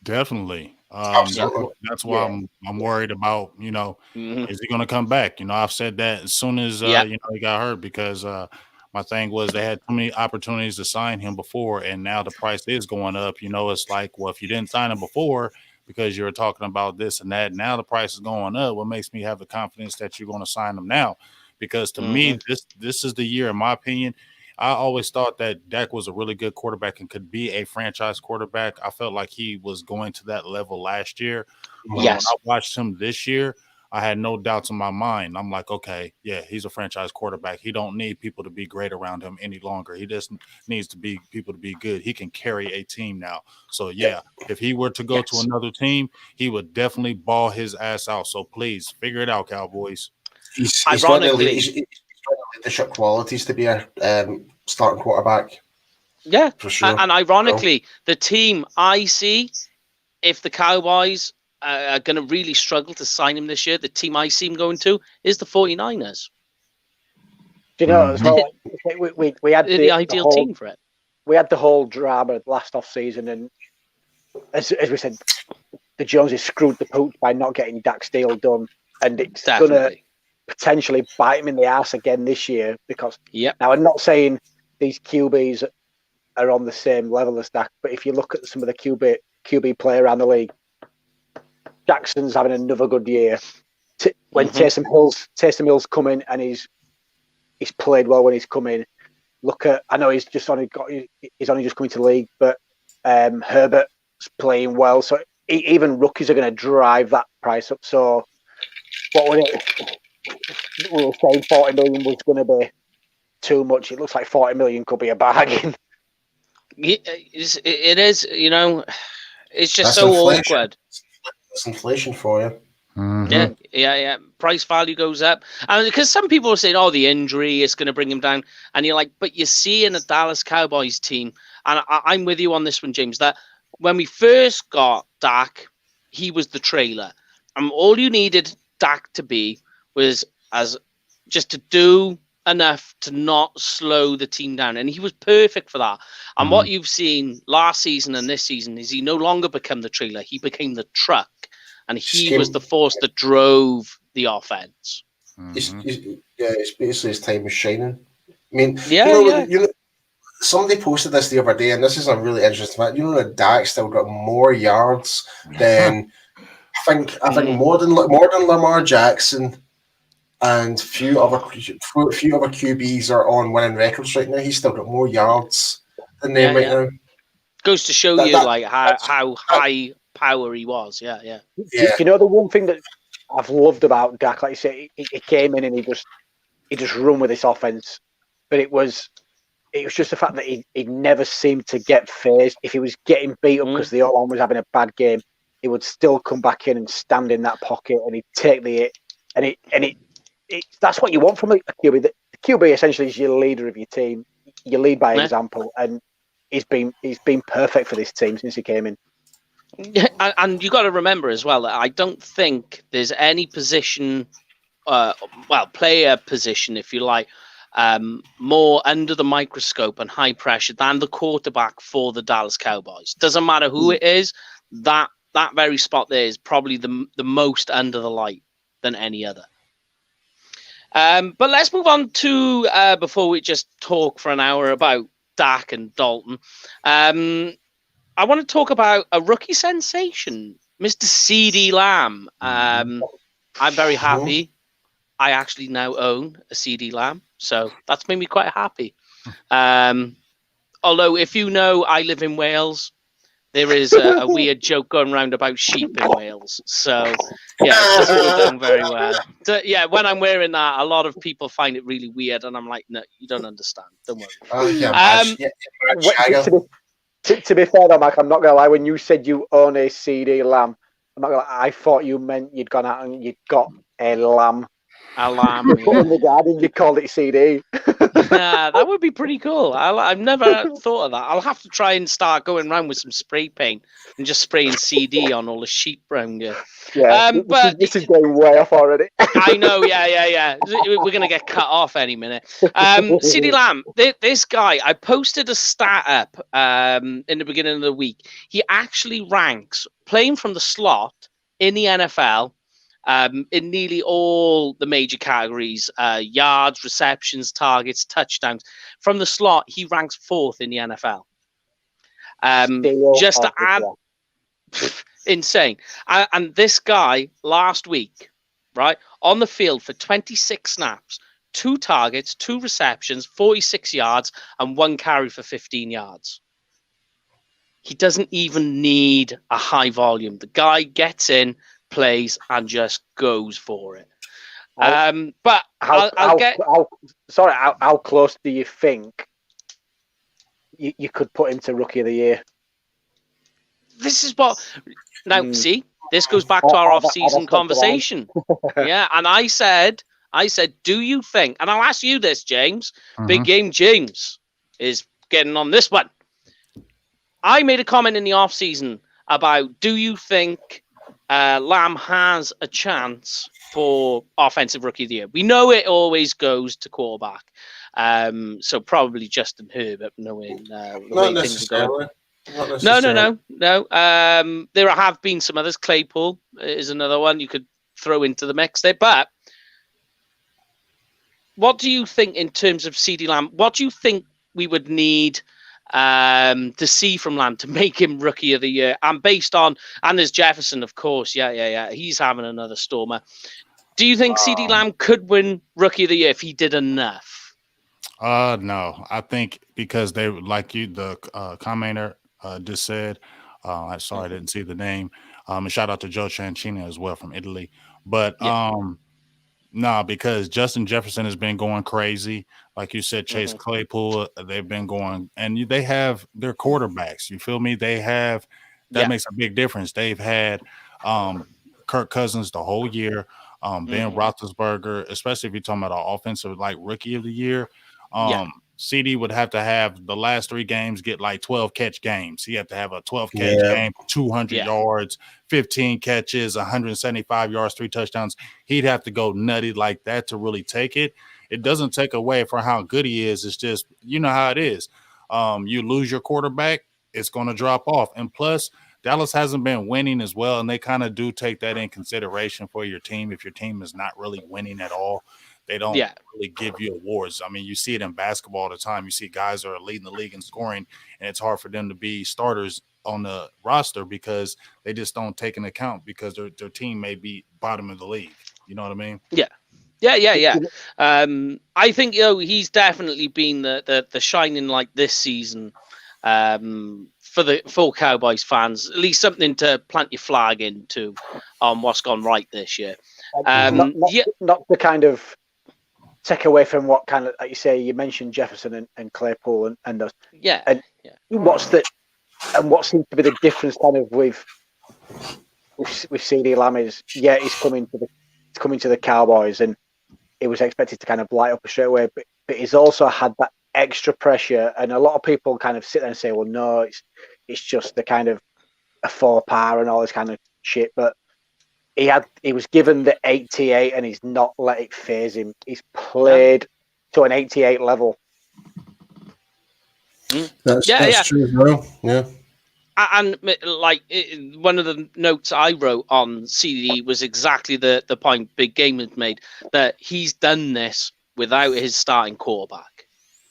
Definitely. That's why I'm worried about, is he going to come back? I've said that as soon as, he got hurt, because my thing was they had too many opportunities to sign him before, and now the price is going up. It's like, well, if you didn't sign him before because you were talking about this and that, now the price is going up. What makes me have the confidence that you're going to sign him now? Because to me, this is the year, in my opinion. I always thought that Dak was a really good quarterback and could be a franchise quarterback. I felt like he was going to that level last year. When I watched him this year, I had no doubts in my mind. I'm like, okay, yeah, he's a franchise quarterback. He don't need people to be great around him any longer. He just needs people to be good. He can carry a team now. So, yeah, if he were to go to another team, he would definitely ball his ass out. So, please, figure it out, Cowboys. He's got the leadership qualities to be a starting quarterback. Yeah, for sure. And ironically, the team I see, if the Cowboys are going to really struggle to sign him this year, the team I see him going to is the 49ers. Do you know, as well, we had the ideal team for it. We had the whole drama last off season, and as we said, the Joneses screwed the pooch by not getting Dak's deal done, and it's going to potentially bite him in the ass again this year, because now I'm not saying these QBs are on the same level as Dak, but if you look at some of the QB play around the league, Jackson's having another good year. When Taysom Hill's come in, and he's played well when he's come in. Look at, I know he's only just coming to the league, but Herbert's playing well, so even rookies are going to drive that price up. So what was it? We were saying 40 million was going to be too much. It looks like 40 million could be a bargain. It is, it's just That's so inflation. awkward. It's inflation for you. Yeah. Price value goes up. And because some people are saying, the injury is going to bring him down. And you're like, but you see in a Dallas Cowboys team, and I'm with you on this one, James, that when we first got Dak, he was the trailer. And all you needed Dak to be was just to do enough to not slow the team down, and he was perfect for that. And what you've seen last season and this season is he no longer became the trailer, he became the truck, and he was the force that drove the offense. It's basically his time was shining. I mean, somebody posted this the other day, and this is a really interesting fact. That Dak still got more yards than I think more than Lamar Jackson. And few other QBs are on winning records right now. He's still got more yards than them right now. Goes to show how high power he was. Yeah. You know, the one thing that I've loved about Dak, like you say, he came in and he just run with this offense, but it was just the fact that he never seemed to get phased. If he was getting beat up because the O-line was having a bad game, he would still come back in and stand in that pocket, and he'd take the hit, that's what you want from a QB. The QB essentially is your leader of your team. You lead by example, and he's been perfect for this team since he came in. And you got to remember as well that I don't think there's any position, player position, if you like, more under the microscope and high pressure than the quarterback for the Dallas Cowboys. Doesn't matter who it is, that very spot there is probably the most under the light than any other. But let's move on to, before we just talk for an hour about Dak and Dalton, I want to talk about a rookie sensation, Mr. CD Lamb. I'm very happy. I actually now own a CD Lamb, so that's made me quite happy. Although, if you know, I live in Wales, there is a weird joke going around about sheep in Wales. So, yeah, it doesn't go down very well. So, yeah, when I'm wearing that, a lot of people find it really weird, and I'm like, no, you don't understand. Don't worry. Oh, yeah, to be fair, though, Mike, I'm not going to lie. When you said you own a CD lamb, I'm not going to lie, I thought you meant you'd gone out and you'd got a lamb. A lamb. Yeah. In the garden, you called it CD. Yeah, that would be pretty cool. I've never thought of that. I'll have to try and start going around with some spray paint and just spraying CD on all the sheep around here. Yeah, but this is going way off already. I know, yeah. We're going to get cut off any minute. CD Lamb, this guy, I posted a stat up in the beginning of the week. He actually ranks, playing from the slot in the NFL, in nearly all the major categories, yards, receptions, targets, touchdowns. From the slot, he ranks 4th in the NFL. Just to add, insane. And this guy, last week, right, on the field for 26 snaps, 2 targets, 2 receptions, 46 yards, and 1 carry for 15 yards. He doesn't even need a high volume. The guy gets in, plays, and just goes for it. But how close do you think you could put him to Rookie of the Year? This is what now. See, this goes back to our off-season conversation. Yeah, and I said, do you think? And I'll ask you this, James. Big Game James is getting on this one. I made a comment in the off-season about, do you think Lamb has a chance for Offensive Rookie of the Year? We know it always goes to quarterback. So probably Justin Herbert, knowing the way things are going. No. There have been some others. Claypool is another one you could throw into the mix there. But what do you think in terms of CD Lamb? What do you think we would need to see from Lamb to make him Rookie of the Year? And based on, and there's Jefferson, of course. Yeah. He's having another stormer. Do you think CD Lamb could win Rookie of the Year if he did enough? No, I think because they, like you, the commenter just said, I didn't see the name. And shout out to Joe Chanchina as well from Italy. But because Justin Jefferson has been going crazy. Like you said, Chase Claypool, they've been going, and they have their quarterbacks. You feel me? They have, that makes a big difference. They've had Kirk Cousins the whole year, Ben Roethlisberger, especially if you're talking about an offensive, like Rookie of the Year. CD would have to have the last 3 games get like 12 catch games. He had to have a 12 catch game, 200 yards, 15 catches, 175 yards, 3 touchdowns. He'd have to go nutty like that to really take it. It doesn't take away from how good he is. It's just, you know how it is. You lose your quarterback, it's going to drop off. And plus, Dallas hasn't been winning as well, and they kind of do take that in consideration for your team. If your team is not really winning at all, they don't really give you awards. I mean, you see it in basketball all the time. You see guys are leading the league in scoring, and it's hard for them to be starters on the roster because they just don't take into account because their team may be bottom of the league. You know what I mean? Yeah. I think he's definitely been the shining light this season for Cowboys fans. At least something to plant your flag into on what's gone right this year. Not the kind of take away from what kind of, like you say, you mentioned Jefferson and Claypool and those. And what seems to be the difference kind of with CD Lamb is he's coming to the Cowboys and he was expected to kind of light up straight away, but he's also had that extra pressure, and a lot of people kind of sit there and say, well, no, it's just the kind of a 4-par and all this kind of shit, but he was given the 88 and he's not let it phase him. He's played to an 88 level. That's true as well. Yeah. And like one of the notes I wrote on CD was exactly the point Big Game had made, that he's done this without his starting quarterback.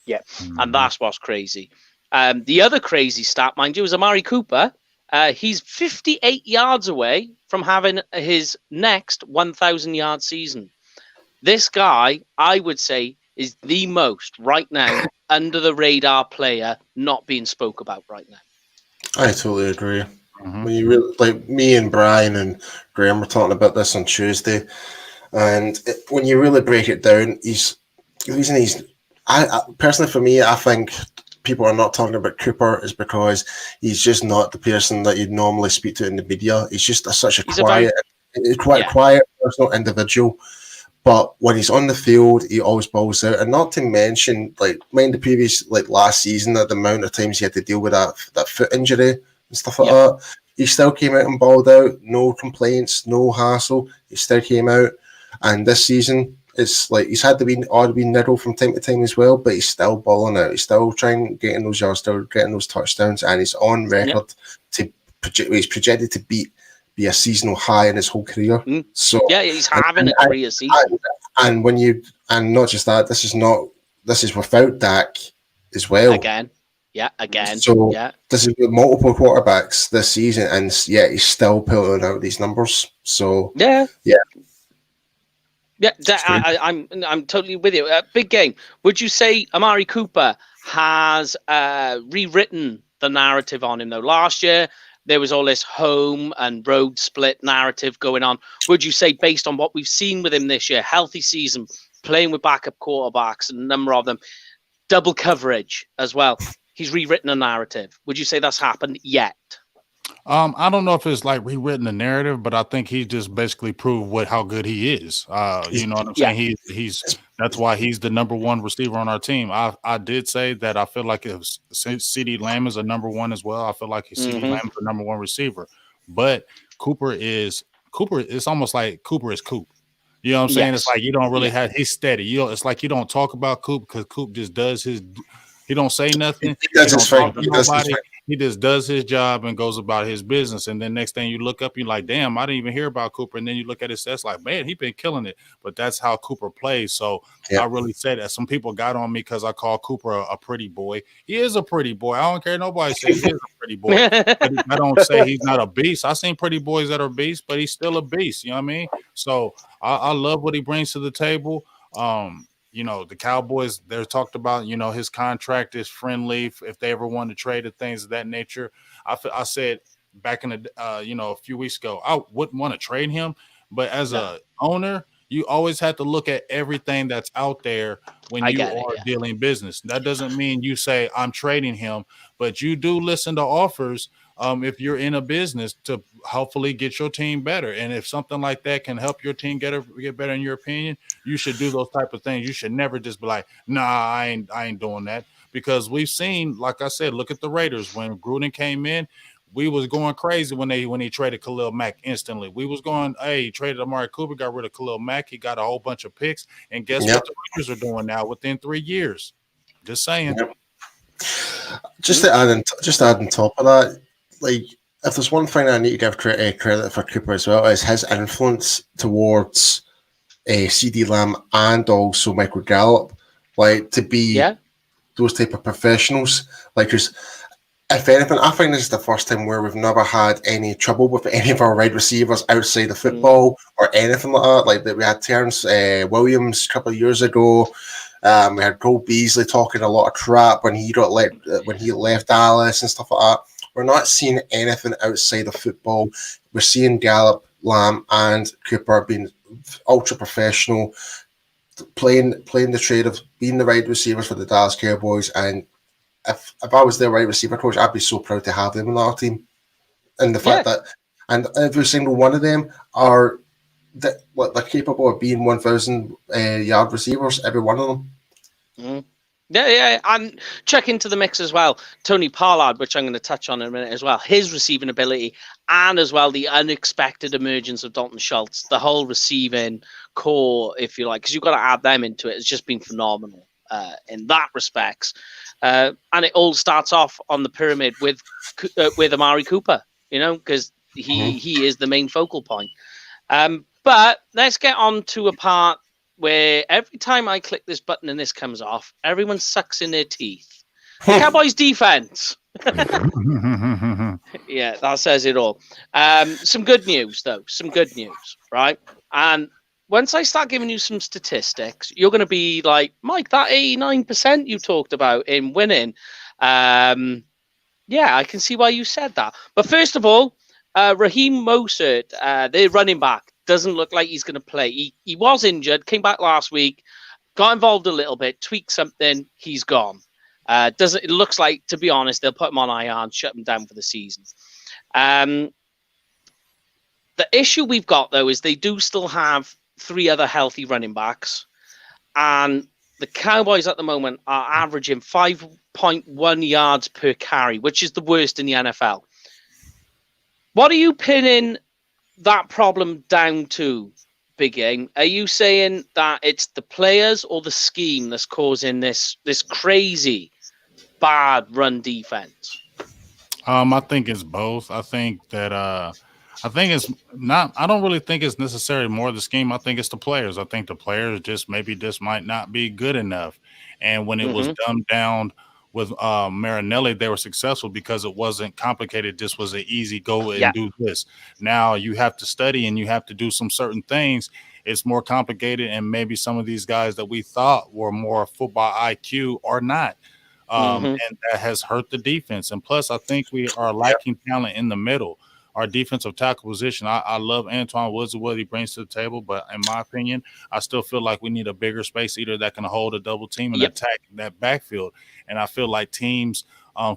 Yeah. And that's what's crazy. The other crazy stat, mind you, is Amari Cooper. He's 58 yards away from having his next 1,000-yard season. This guy, I would say, is the most right now under the radar player not being spoke about right now. I totally agree. When you really, like me and Brian and Graham were talking about this on Tuesday, and when you really break it down, the reason I personally for me, I think people are not talking about Cooper is because he's just not the person that you'd normally speak to in the media. He's just such a quiet personal individual. But when he's on the field, he always balls out. And not to mention, like, mind the previous, like, last season, the amount of times he had to deal with that foot injury and stuff like that. He still came out and balled out. No complaints, no hassle. He still came out. And this season, it's like he's had the odd wee niddle from time to time as well, but he's still balling out. He's still trying getting those yards, still getting those touchdowns, and he's on record he's projected to be a seasonal high in his whole career. So he's having a career season. And not just that, this is without Dak as well. Again. So this is with multiple quarterbacks this season, and he's still pulling out these numbers. So I'm totally with you. Big game. Would you say Amari Cooper has rewritten the narrative on him though? Last year there was all this home and road split narrative going on. Would you say, based on what we've seen with him this year, healthy season, playing with backup quarterbacks, and a number of them, double coverage as well, he's rewritten a narrative? Would you say that's happened yet? I don't know if it's like rewritten the narrative, but I think he just basically proved how good he is. You know what I'm saying? He's that's why he's the number one receiver on our team. I did say that I feel like if CeeDee Lamb is a number one as well, I feel like CeeDee Lamb is the number one receiver. But Cooper is almost like Cooper is Coop. You know what I'm saying? It's like you don't really have he's steady. It's like you don't talk about Coop because Coop just does he don't say nothing. He does his thing. He just does his job and goes about his business. And then next thing you look up, you're like, damn, I didn't even hear about Cooper. And then you look at his stats like, man, he's been killing it. But that's how Cooper plays. So I really say that. Some people got on me because I call Cooper a pretty boy. He is a pretty boy. I don't care. Nobody says he is a pretty boy. But I don't say he's not a beast. I've seen pretty boys that are beasts, but he's still a beast. You know what I mean? So I love what he brings to the table. You know, the Cowboys, they're talked about, you know, his contract is friendly if they ever want to trade and things of that nature. I said back in the, a few weeks ago, I wouldn't want to trade him. But as a owner, you always have to look at everything that's out there when you are dealing business. That doesn't mean you say, I'm trading him, but you do listen to offers if you're in a business to hopefully get your team better. And if something like that can help your team get better, in your opinion, you should do those type of things. You should never just be like, nah, I ain't doing that. Because we've seen, like I said, look at the Raiders. When Gruden came in, we was going crazy when he traded Khalil Mack instantly. We was going, he traded Amari Cooper, got rid of Khalil Mack. He got a whole bunch of picks. And guess what the Raiders are doing now within 3 years? Just saying. Just to add on top of that, like, if there's one thing I need to give credit for Cooper as well, is his influence towards CeeDee Lamb and also Michael Gallup, like, to be those type of professionals. Like, because if anything, I think this is the first time where we've never had any trouble with any of our wide receivers outside of football or anything like that. Like, that we had Terrence Williams a couple of years ago. We had Cole Beasley talking a lot of crap when he left Dallas and stuff like that. We're not seeing anything outside of football. We're seeing Gallup, Lamb, and Cooper being ultra professional, playing the trade of being the right receivers for the Dallas Cowboys. And if I was their right receiver coach, I'd be so proud to have them on our team. And the fact that, and every single one of them are they're capable of being 1,000 yard receivers, every one of them. Yeah, and check into the mix as well. Tony Pollard, which I'm going to touch on in a minute as well, his receiving ability, and as well the unexpected emergence of Dalton Schultz, the whole receiving core, if you like, because you've got to add them into it. It's just been phenomenal in that respects. And it all starts off on the pyramid with Amari Cooper, you know, because he is the main focal point. But let's get on to a part where every time I click this button and this comes off, everyone sucks in their teeth. The Cowboys defense. Yeah, that says it all. Some good news, though. Some good news, right? And once I start giving you some statistics, you're going to be like, Mike, that 89% you talked about in winning, Yeah, I can see why you said that. But first of all, Raheem Mostert, their running back, doesn't look like he's going to play. He was injured, came back last week, got involved a little bit, tweaked something, he's gone. It looks like, to be honest, they'll put him on IR and shut him down for the season. The issue we've got, though, is they do still have 3 other healthy running backs. And the Cowboys at the moment are averaging 5.1 yards per carry, which is the worst in the NFL. What are you pinning that problem down to, Big Game? Are you saying that it's the players or the scheme that's causing this crazy bad run defense? I think it's both. I think that I think it's not. I don't really think it's necessarily more the scheme. I think it's the players. I think the players just might not be good enough. And when it was dumbed down with Marinelli, they were successful because it wasn't complicated. This was an easy go and do this. Now you have to study and you have to do some certain things. It's more complicated, and maybe some of these guys that we thought were more football IQ are not. And that has hurt the defense. And plus, I think we are lacking talent in the middle. Our defensive tackle position, I love Antoine Woods and what he brings to the table, but in my opinion, I still feel like we need a bigger space eater that can hold a double team and attack that backfield. And I feel like teams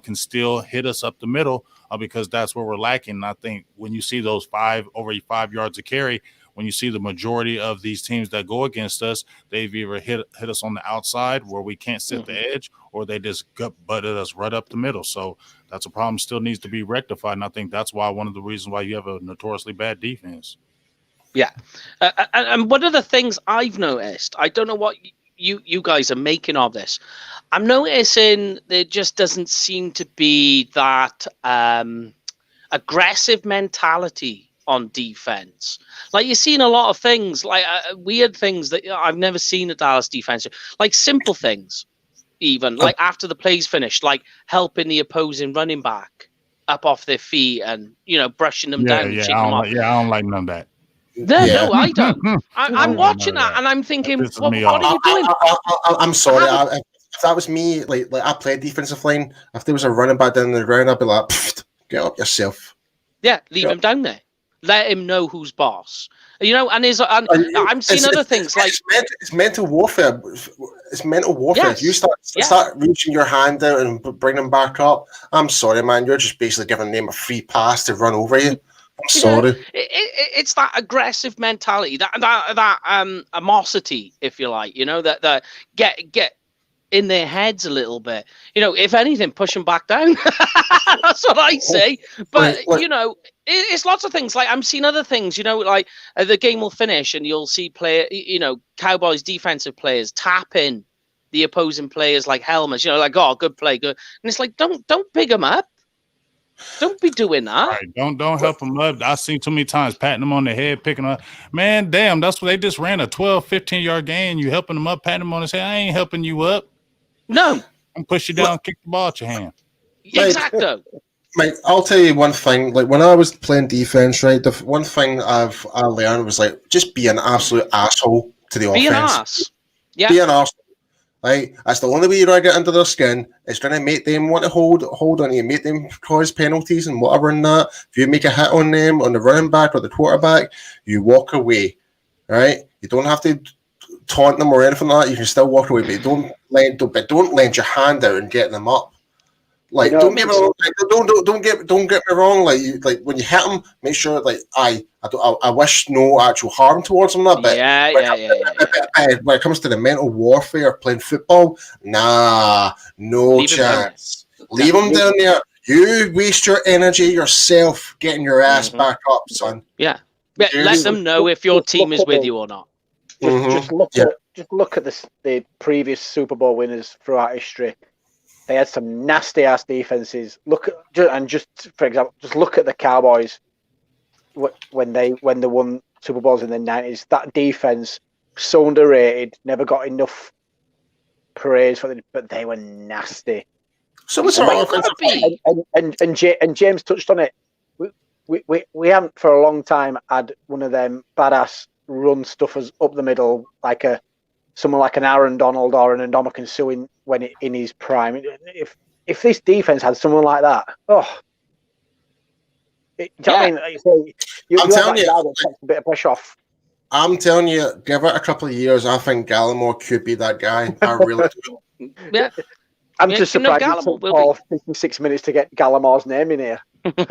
can still hit us up the middle because that's where we're lacking. And I think when you see those over 5 yards of carry, when you see the majority of these teams that go against us, they've either hit us on the outside where we can't sit the edge, or they just gut-butted us right up the middle. So that's a problem still needs to be rectified, and I think that's why one of the reasons why you have a notoriously bad defense. Yeah. And one of the things I've noticed, I don't know what you guys are making of this, I'm noticing there just doesn't seem to be that aggressive mentality on defense. Like, you're seeing a lot of things, like weird things that I've never seen a Dallas defense, like simple things, even like after the play's finished, like helping the opposing running back up off their feet and, brushing them down. Yeah, I don't like none of that. No, I don't. I'm watching that and I'm thinking, what are you doing? I'm sorry. If that was me, like I played defensive line, if there was a running back down the ground, I'd be like, get up yourself. Yeah, leave him down there. Let him know who's boss. And I'm seeing other things like it's mental warfare. It's mental warfare. Yes. If you start reaching your hand out and bring them back up, I'm sorry, man. You're just basically giving them a free pass to run over you. I'm sorry. It's that aggressive mentality, that animosity, if you like. That get in their heads a little bit. If anything, push them back down. That's what I say. But it's lots of things. Like, I'm seeing other things. Like the game will finish and you'll see Cowboys defensive players tapping the opposing players like helmets. Like, oh, good play, good. And it's like, don't pick them up. Don't be doing that. Right. Don't help them up. I've seen too many times patting them on the head, picking them up. Man, damn, that's what they just ran a 12, 15-yard gain. You helping them up, patting them on his head. I ain't helping you up. No. I'm push you down, kick the ball at your hand. Exactly. Mate, I'll tell you one thing. Like, when I was playing defense, right, the one thing I learned was, like, just be an absolute asshole to the offense. Be an ass. Yeah. Be an ass. Right? That's the only way you're going to get under their skin. It's going to make them want to hold on you, make them cause penalties and whatever and that. If you make a hit on them, on the running back or the quarterback, you walk away. Right? You don't have to taunt them or anything like that. You can still walk away, but don't lend your hand out and get them up. Like, don't get me wrong. Like, don't get me wrong. Like when you hit them, make sure I wish no actual harm towards them. But when it comes to the mental warfare of playing football, no chance. Leave them down there. You waste your energy yourself getting your ass back up, son. Yeah. Let them know if your team is with you or not. Just look at the previous Super Bowl winners throughout history. They had some nasty ass defenses. For example, just look at the Cowboys when they won Super Bowls in the 90s. That defense, so underrated, never got enough praise for them, but they were nasty. So what's our offensive? And James touched on it. We haven't for a long time had one of them badass run stuffers up the middle, someone like an Aaron Donald or an Ndamukong Suh in his prime. if this defense had someone like that, do you know what I mean? You have that guy that takes a bit of pressure off. I'm telling you, give it a couple of years. I think Gallimore could be that guy. I really do. Yeah. I'm just surprised it took all 56 minutes to get Gallimore's name in here. Honestly,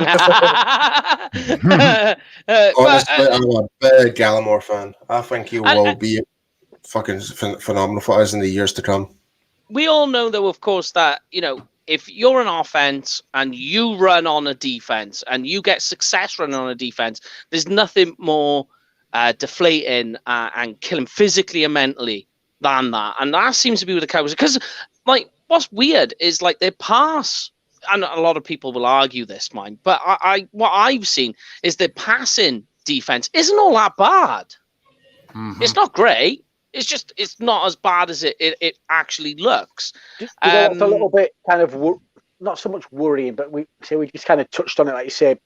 I'm a big Gallimore fan. I think he will be fucking phenomenal for us in the years to come. We all know, though, of course, that, you know, if you're an offense and you run on a defense and you get success running on a defense, there's nothing more deflating and killing physically and mentally than that. And that seems to be with the Cowboys. Because, like, what's weird is, like, their pass, and a lot of people will argue this, mine, but what I've seen is their passing defense isn't all that bad. Mm-hmm. It's not great. It's not as bad as it actually looks. It's a little bit kind of not so much worrying, but we just kind of touched on it, like you say.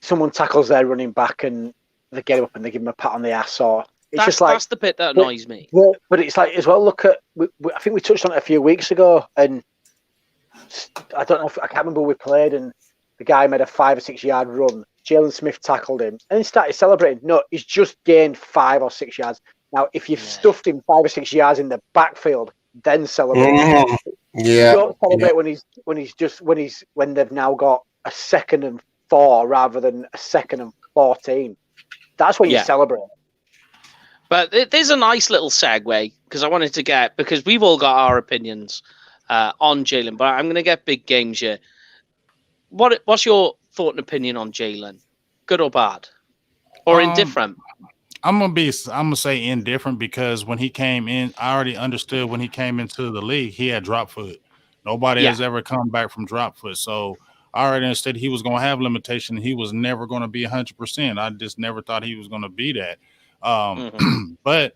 Someone tackles their running back and they get up and they give him a pat on the ass, or that's the bit that annoys me. But it's like as well. Look at I think we touched on it a few weeks ago, and I don't know I can't remember who we played, and the guy made a 5 or 6 yard run. Jalen Smith tackled him and he started celebrating. No, he's just gained 5 or 6 yards. Now, if you've stuffed him 5 or 6 yards in the backfield, then celebrate. Yeah. Don't celebrate when they've now got a 2nd and 4 rather than a 2nd and 14. That's when you celebrate. But there's a nice little segue because we've all got our opinions on Jalen, but I'm going to get big games here. What's your thought and opinion on Jalen? Good or bad? Or indifferent? I'm gonna say indifferent, because when he came in, I already understood when he came into the league, he had drop foot. Nobody has ever come back from drop foot. So I already understood he was gonna have limitation. He was never gonna be 100%. I just never thought he was gonna be that. But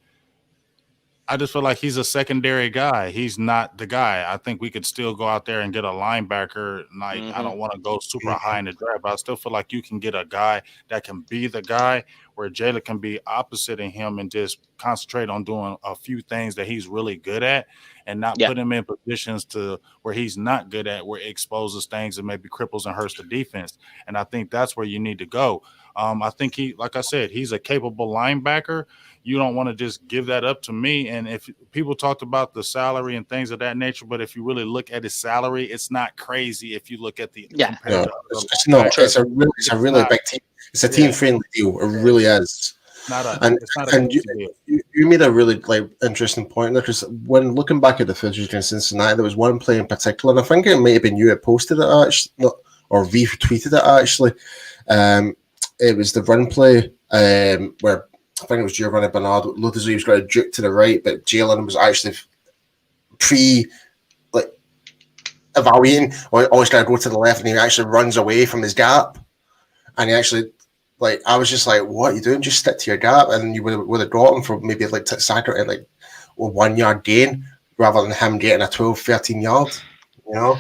I just feel like he's a secondary guy. He's not the guy. I think we could still go out there and get a linebacker. Like, I don't want to go super high in the draft, but I still feel like you can get a guy that can be the guy, where Jalen can be opposite in him and just concentrate on doing a few things that he's really good at, and not put him in positions to where he's not good at, where it exposes things and maybe cripples and hurts the defense. And I think that's where you need to go. I think like I said, he's a capable linebacker. You don't want to just give that up to me. And if people talked about the salary and things of that nature, but if you really look at his salary, it's not crazy. If you look at the it's a really big team. It's a team friendly deal. It really is. You made a really interesting point there, because when looking back at the footage against Cincinnati, there was one play in particular, and I think it might have been you that posted it actually, or retweeted it actually. It was the run play where I think it was Giovanni Bernardo looked as though he was going to juke to the right, but Jalen was actually evaluating, or always going to go to the left, and he actually runs away from his gap, and he actually. I was just like, what are you doing? Just stick to your gap, and you would have got him for maybe sacker at a 1 yard gain rather than him getting a 12, 13 yard. You know?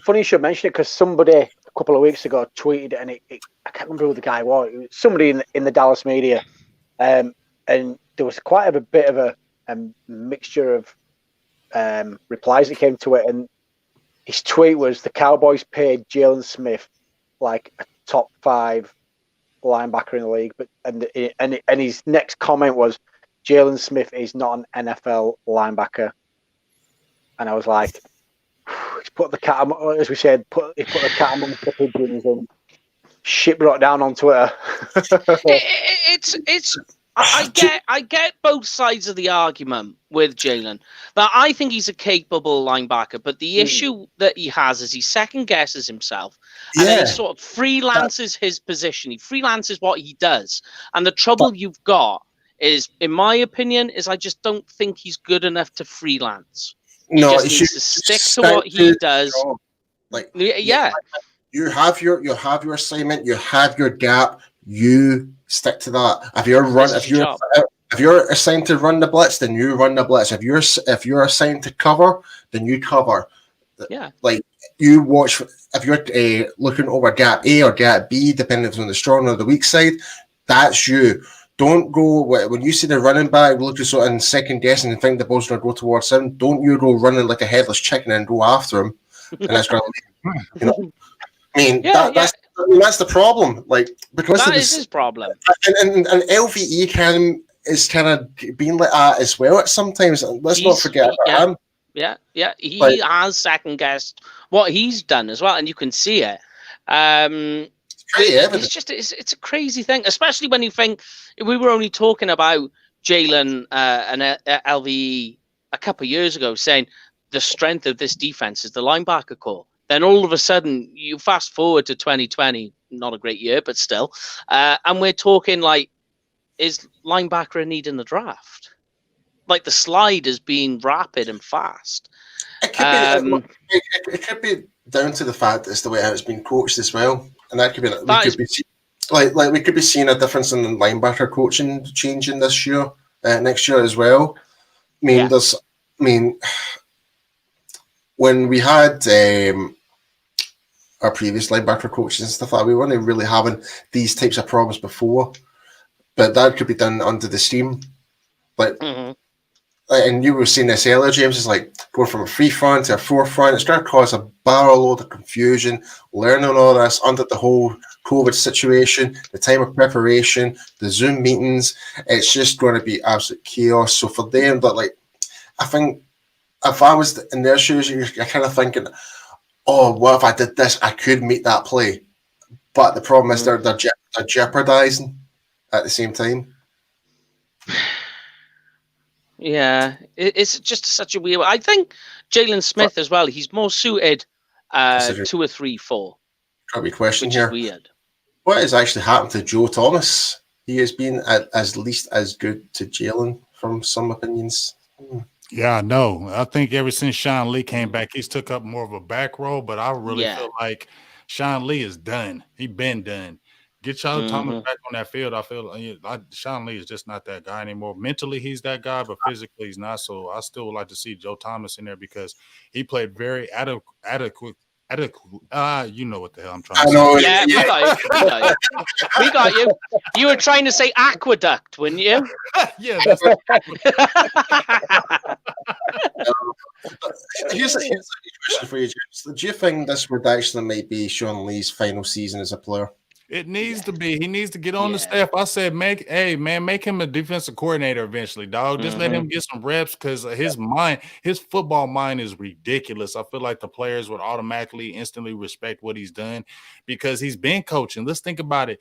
Funny you should mention it, because somebody a couple of weeks ago tweeted it, and I can't remember who the guy was. It was somebody in the Dallas media, and there was quite a bit of a mixture of replies that came to it, and his tweet was the Cowboys paid Jalen Smith like a top 5 linebacker in the league, and his next comment was, Jalen Smith is not an NFL linebacker. And I was like, he's put the cat, as we said, he put the cat amongst the pigeons, and shit brought down on Twitter. I get both sides of the argument with Jalen. That I think he's a capable linebacker, but the issue that he has is he second guesses himself, and then he sort of freelances his position. He freelances what he does, and the trouble you've got is, in my opinion, is I just don't think he's good enough to freelance. He just needs to stick to what he does. You have your assignment, you have your gap. You stick to that. If you're assigned to run the blitz, then you run the blitz. If you're assigned to cover, then you cover. Yeah. You watch. If you're looking over gap A or gap B, depending on the strong or the weak side, that's you. don't go when you see the running back look sort of second guessing and think the ball's going to go towards him. Don't you go running like a headless chicken and go after him, and that's going to, you know. I mean, that's the problem. Like because that is his problem, and LVE is kind of being like that as well at sometimes. Let's not forget about him. Yeah. He has second guessed what he's done as well, and you can see it. It's a crazy thing, especially when you think we were only talking about Jalen and LVE a couple of years ago, saying the strength of this defense is the linebacker core. Then all of a sudden, you fast forward to 2020, not a great year, but still, and we're talking like, is linebacker a need in the draft? Like the slide is being rapid and fast. It could be down to the fact that it's the way how it's been coached as well, and that could be we could be seeing a difference in the linebacker coaching changing this year, next year as well. When we had our previous linebacker coaches and stuff like that, we weren't really having these types of problems before, but that could be done under the steam. And you were seeing this earlier, James, is like going from a 3-front to a 4-front. It's going to cause a barrel load of confusion, learning all this under the whole COVID situation, the time of preparation, the Zoom meetings. It's just going to be absolute chaos. So for them, I think if I was in their shoes, you're kind of thinking, oh, what if I did this? I could make that play. But the problem is they're jeopardizing at the same time. Yeah, it's just such a weird. I think Jalen Smith as well. He's more suited to a 3-4. Probably question which here. Is weird. What has actually happened to Joe Thomas? He has been at least as good to Jalen from some opinions. Yeah, no. I think ever since Sean Lee came back, he's took up more of a back role. But I really feel like Sean Lee is done. He been done. Get Charlie Thomas back on that field. I feel Sean Lee is just not that guy anymore. Mentally, he's that guy, but physically, he's not. So I still would like to see Joe Thomas in there because he played very adequate. You know what the hell I'm trying to say. Yeah, we got you. You were trying to say aqueduct, weren't you? Yeah, that's Here's a question for you, James. Do you think this would actually might be Sean Lee's final season as a player? It needs to be. He needs to get on the staff. I said, make him a defensive coordinator eventually, dog. Just let him get some reps because his football mind is ridiculous. I feel like the players would automatically, instantly respect what he's done because he's been coaching. Let's think about it.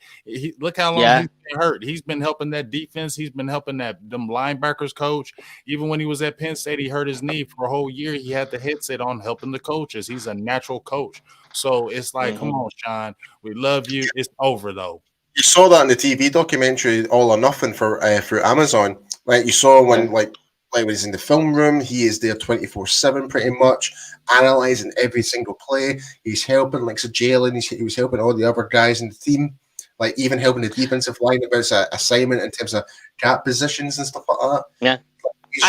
Look how long he's been hurt. He's been helping that defense. He's been helping them linebackers coach. Even when he was at Penn State, he hurt his knee for a whole year. He had the headset on helping the coaches. He's a natural coach. So it's like, come on, Sean, we love you. It's over though. You saw that in the TV documentary All or Nothing for Amazon. Like you saw when like when he's in the film room, he is there 24/7 pretty much, analyzing every single play. He's helping like Jalen. He was helping all the other guys in the team, like even helping the defensive line about his assignment in terms of gap positions and stuff like that. Yeah,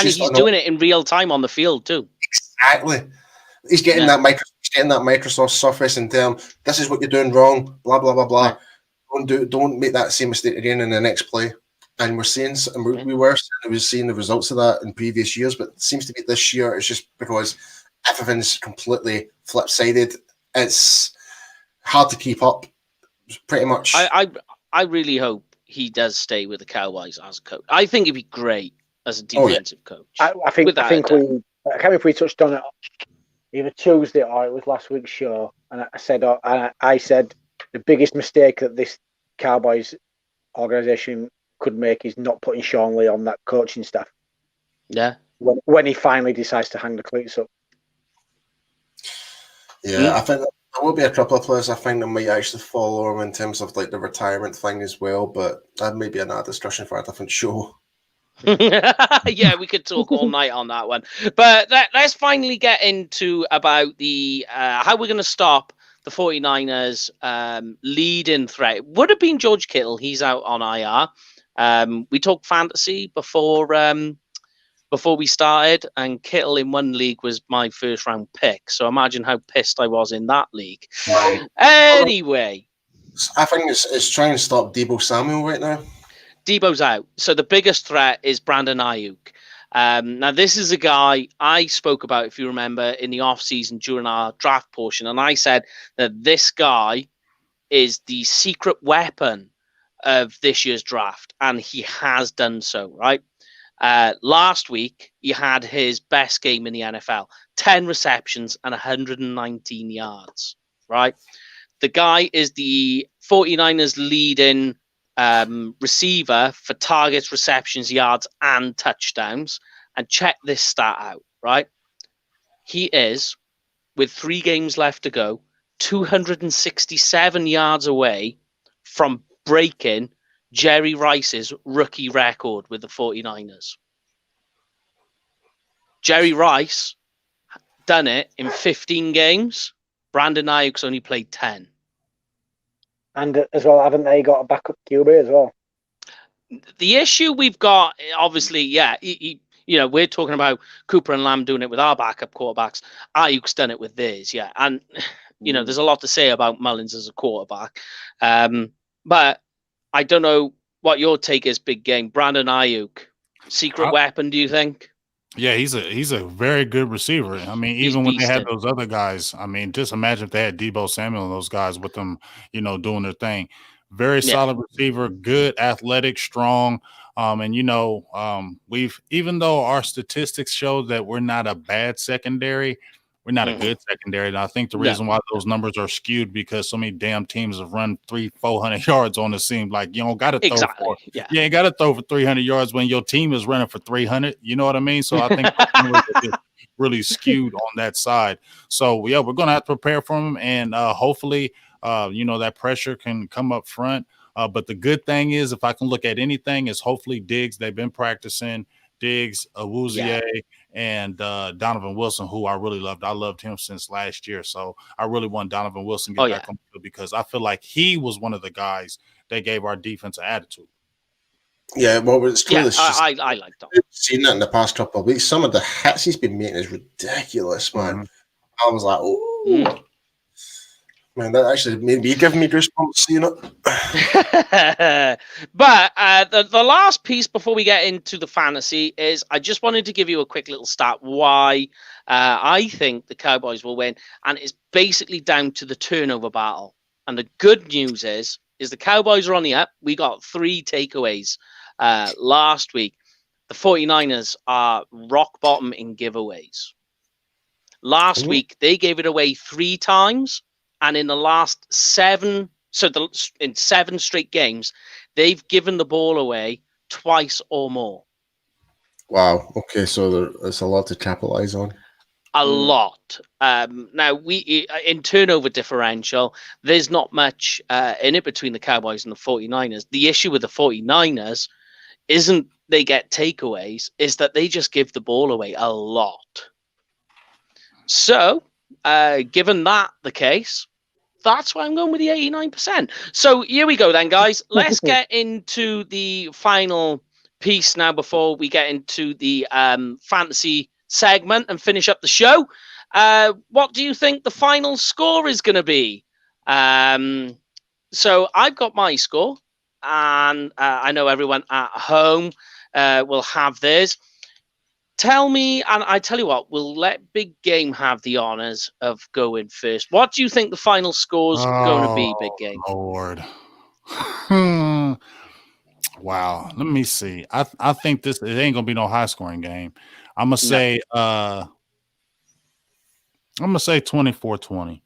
he's doing it in real time on the field too. Exactly. He's getting that Microsoft Surface and tell him this is what you're doing wrong. Blah blah blah blah. Don't make that same mistake again in the next play. And we're seeing, we were seeing the results of that in previous years, but it seems to be this year. It's just because everything's completely flip-sided. It's hard to keep up. Pretty much. I really hope he does stay with the Cowboys as a coach. I think he'd be great as a defensive coach. I can't remember if we touched on it either Tuesday or it was last week's show, and I said the biggest mistake that this Cowboys organization could make is not putting Sean Lee on that coaching staff. Yeah. When he finally decides to hang the cleats up. Yeah, I think there will be a couple of players I think that might actually follow him in terms of like the retirement thing as well, but that may be another discussion for a different show. Yeah, we could talk all night on that one. But let's finally get into about the how we're going to stop the 49ers leading threat. It would have been George Kittle. He's out on IR. We talked fantasy before we started, and Kittle in one league was my first round pick. So imagine how pissed I was in that league. Anyway, I think it's trying to stop Deebo Samuel right now. Debo's out. So the biggest threat is Brandon Ayuk. Now, this is a guy I spoke about, if you remember, in the offseason during our draft portion. And I said that this guy is the secret weapon of this year's draft. And he has done so, right? Last week, he had his best game in the NFL. 10 receptions and 119 yards, right? The guy is the 49ers leading receiver for targets, receptions, yards, and touchdowns. And check this stat out, right? He is, with 3 games left to go, 267 yards away from breaking Jerry Rice's rookie record with the 49ers. Jerry Rice done it in 15 games. Brandon Ayuk's only played 10. And as well, haven't they got a backup QB as well? The issue we've got, obviously, we're talking about Cooper and Lamb doing it with our backup quarterbacks. Ayuk's done it with theirs, yeah. And, there's a lot to say about Mullins as a quarterback. But I don't know what your take is, Big Game. Brandon Ayuk, secret weapon, do you think? Yeah, he's a very good receiver. I mean, even when they had those other guys, I mean, just imagine if they had Deebo Samuel and those guys with them, doing their thing. Very solid receiver, good, athletic, strong. And we've, even though our statistics show that we're not a bad secondary, we're not a good secondary. And I think the reason why those numbers are skewed because so many damn teams have run 300-400 yards on the seam. Like, you don't got to throw for you ain't got to throw for 300 yards when your team is running for 300. You know what I mean? So I think those numbers are just really skewed on that side. So yeah, we're gonna have to prepare for them, and hopefully, that pressure can come up front. But the good thing is, if I can look at anything, is hopefully Diggs. They've been practicing. Diggs, Awuzie, and Donovan Wilson, who I really loved. I loved him since last year. So I really want Donovan Wilson to get back on the field because I feel like he was one of the guys that gave our defense an attitude. Yeah, well, it's true. I like that. I've seen that in the past couple of weeks. Some of the hits he's been making is ridiculous, man. I was like, oh. Man, that actually made me give me goosebumps seeing it. But the last piece before we get into the fantasy is I just wanted to give you a quick little stat why I think the Cowboys will win. And it's basically down to the turnover battle. And the good news is the Cowboys are on the up. We got 3 takeaways last week. The 49ers are rock bottom in giveaways. Last week, they gave it away 3 times. And in the last 7, in 7 straight games, they've given the ball away twice or more. Wow. Okay, so there's a lot to capitalize on. A lot. Now, in turnover differential, there's not much in it between the Cowboys and the 49ers. The issue with the 49ers isn't they get takeaways, is that they just give the ball away a lot. So, given that the case, that's why I'm going with the 89%. So here we go then, guys. Let's get into the final piece now before we get into the fantasy segment and finish up the show. What do you think the final score is going to be? So I've got my score, and I know everyone at home will have theirs. Tell me, and I tell you what, we'll let Big Game have the honors of going first. What do you think the final score's going to be, Big Game? Lord. Wow. Let me see. I think it ain't gonna be no high scoring game. I'm gonna say 24-20.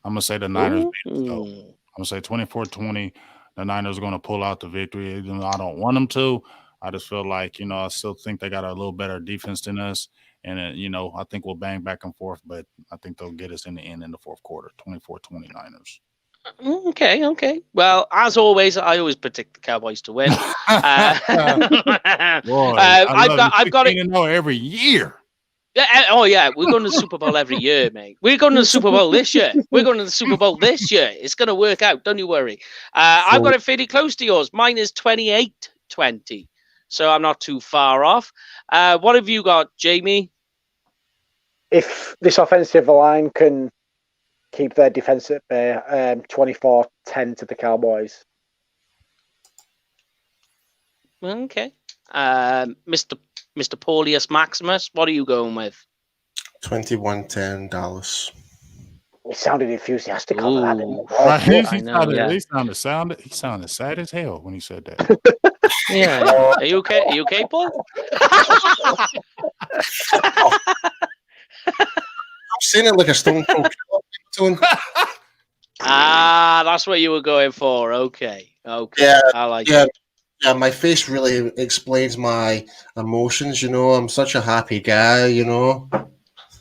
I'm gonna say the Niners beat us, though. I'm gonna say 24-20. The Niners are gonna pull out the victory. Even though I don't want them to. I just feel like, I still think they got a little better defense than us. And, I think we'll bang back and forth, but I think they'll get us in the end in the fourth quarter, 24-20 Niners. Okay. Well, as always, I always predict the Cowboys to win. I've got it. Every year. Oh, yeah. We're going to the Super Bowl every year, mate. We're going to the Super Bowl this year. It's going to work out. Don't you worry. I've got it fairly close to yours. Mine is 28-20. So I'm not too far off. What have you got, Jamie? If this offensive line can keep their defense at bay, 24-10 to the Cowboys. Okay. Mr. Paulius Maximus, what are you going with? $21.10. He sounded enthusiastic over that, didn't he? Right. He sounded sad as hell when he said that. Yeah. Are you okay? Are you okay, Paul? I'm saying it like a Stone Cold Killer. That's what you were going for. Okay. Yeah, I like it. Yeah, my face really explains my emotions, I'm such a happy guy,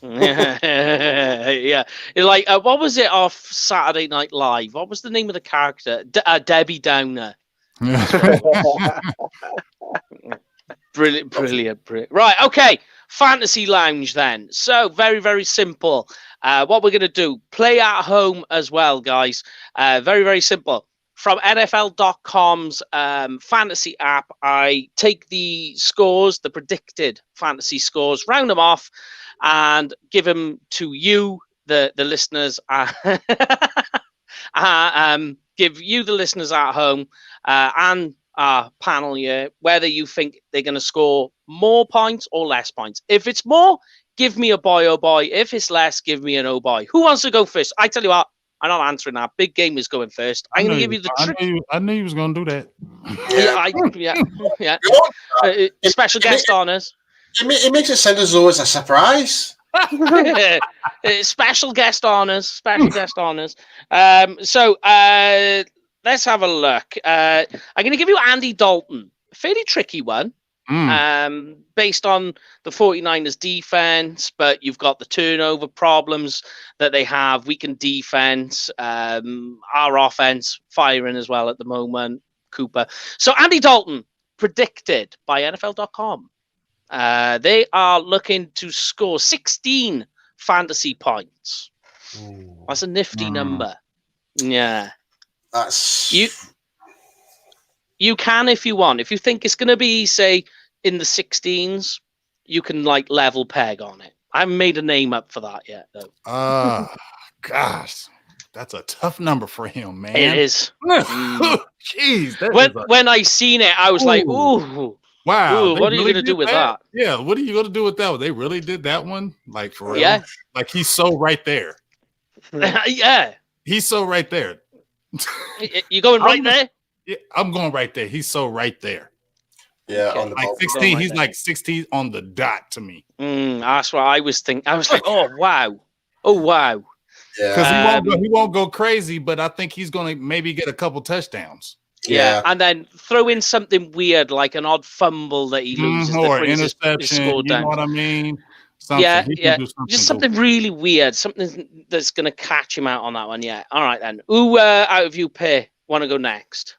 Yeah. Like, what was it off Saturday Night Live? What was the name of the character? Debbie Downer. Brilliant. Right, okay. Fantasy Lounge then. So, very, very simple. What we're going to do, play at home as well, guys. Very, very simple. From NFL.com's fantasy app, I take the scores, the predicted fantasy scores, round them off, and give them to you, the listeners. Give you, the listeners at home, and our panel here, whether you think they're going to score more points or less points. If it's more, give me a boy, oh boy. If it's less, give me an oh boy. Who wants to go first? I tell you what, I'm not answering that. Big Game is going first. I'm going to give you the trick. I knew you was going to do that. Yeah. Special guest honors. It makes it sound as though it's a surprise. Special guest honors. So let's have a look. I'm going to give you Andy Dalton. Fairly tricky one. Based on the 49ers defense, but you've got the turnover problems that they have, weakened defense, our offense firing as well at the moment, Cooper. So Andy Dalton, predicted by NFL.com. They are looking to score 16 fantasy points. That's a nifty number. Yeah. That's... You can, if you want. If you think it's going to be, say, in the 16s, you can like level peg on it. I haven't made a name up for that yet, though. Gosh, that's a tough number for him, man. It is. Jeez. When I seen it, I was like, ooh. Wow. Ooh, what are you going to do with that? Yeah, what are you going to do with that one? They really did that one? Like, for real? Yeah. Like, he's so right there. Yeah. He's so right there. You going right there? Yeah, I'm going right there. He's so right there. Yeah, okay. on the like 16. He's like 16 on the dot to me. That's what I was thinking. I was like, oh wow. Yeah. Because he won't go crazy, but I think he's going to maybe get a couple touchdowns. Yeah, and then throw in something weird like an odd fumble that he loses, or interception. You know what I mean? Something. Yeah. Just something really weird, something that's going to catch him out on that one. Yeah. All right then. Who out of you pair want to go next?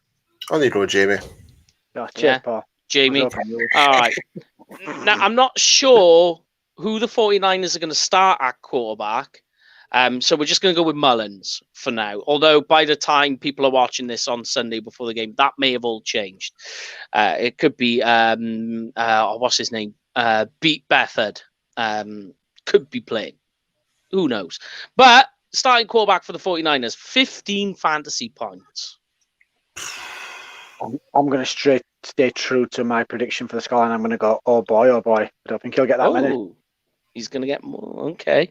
I'll need to go, Jamie. Oh, cheers, Paul. Jamie. All right. Now, I'm not sure who the 49ers are going to start at quarterback. So we're just going to go with Mullins for now. Although by the time people are watching this on Sunday before the game, that may have all changed. It could be, what's his name? Beat Bethard. Could be playing. Who knows? But starting quarterback for the 49ers, 15 fantasy points. I'm going to stay true to my prediction for the scoreline. I'm going to go, oh boy. I don't think he'll get that many. He's going to get more. Okay.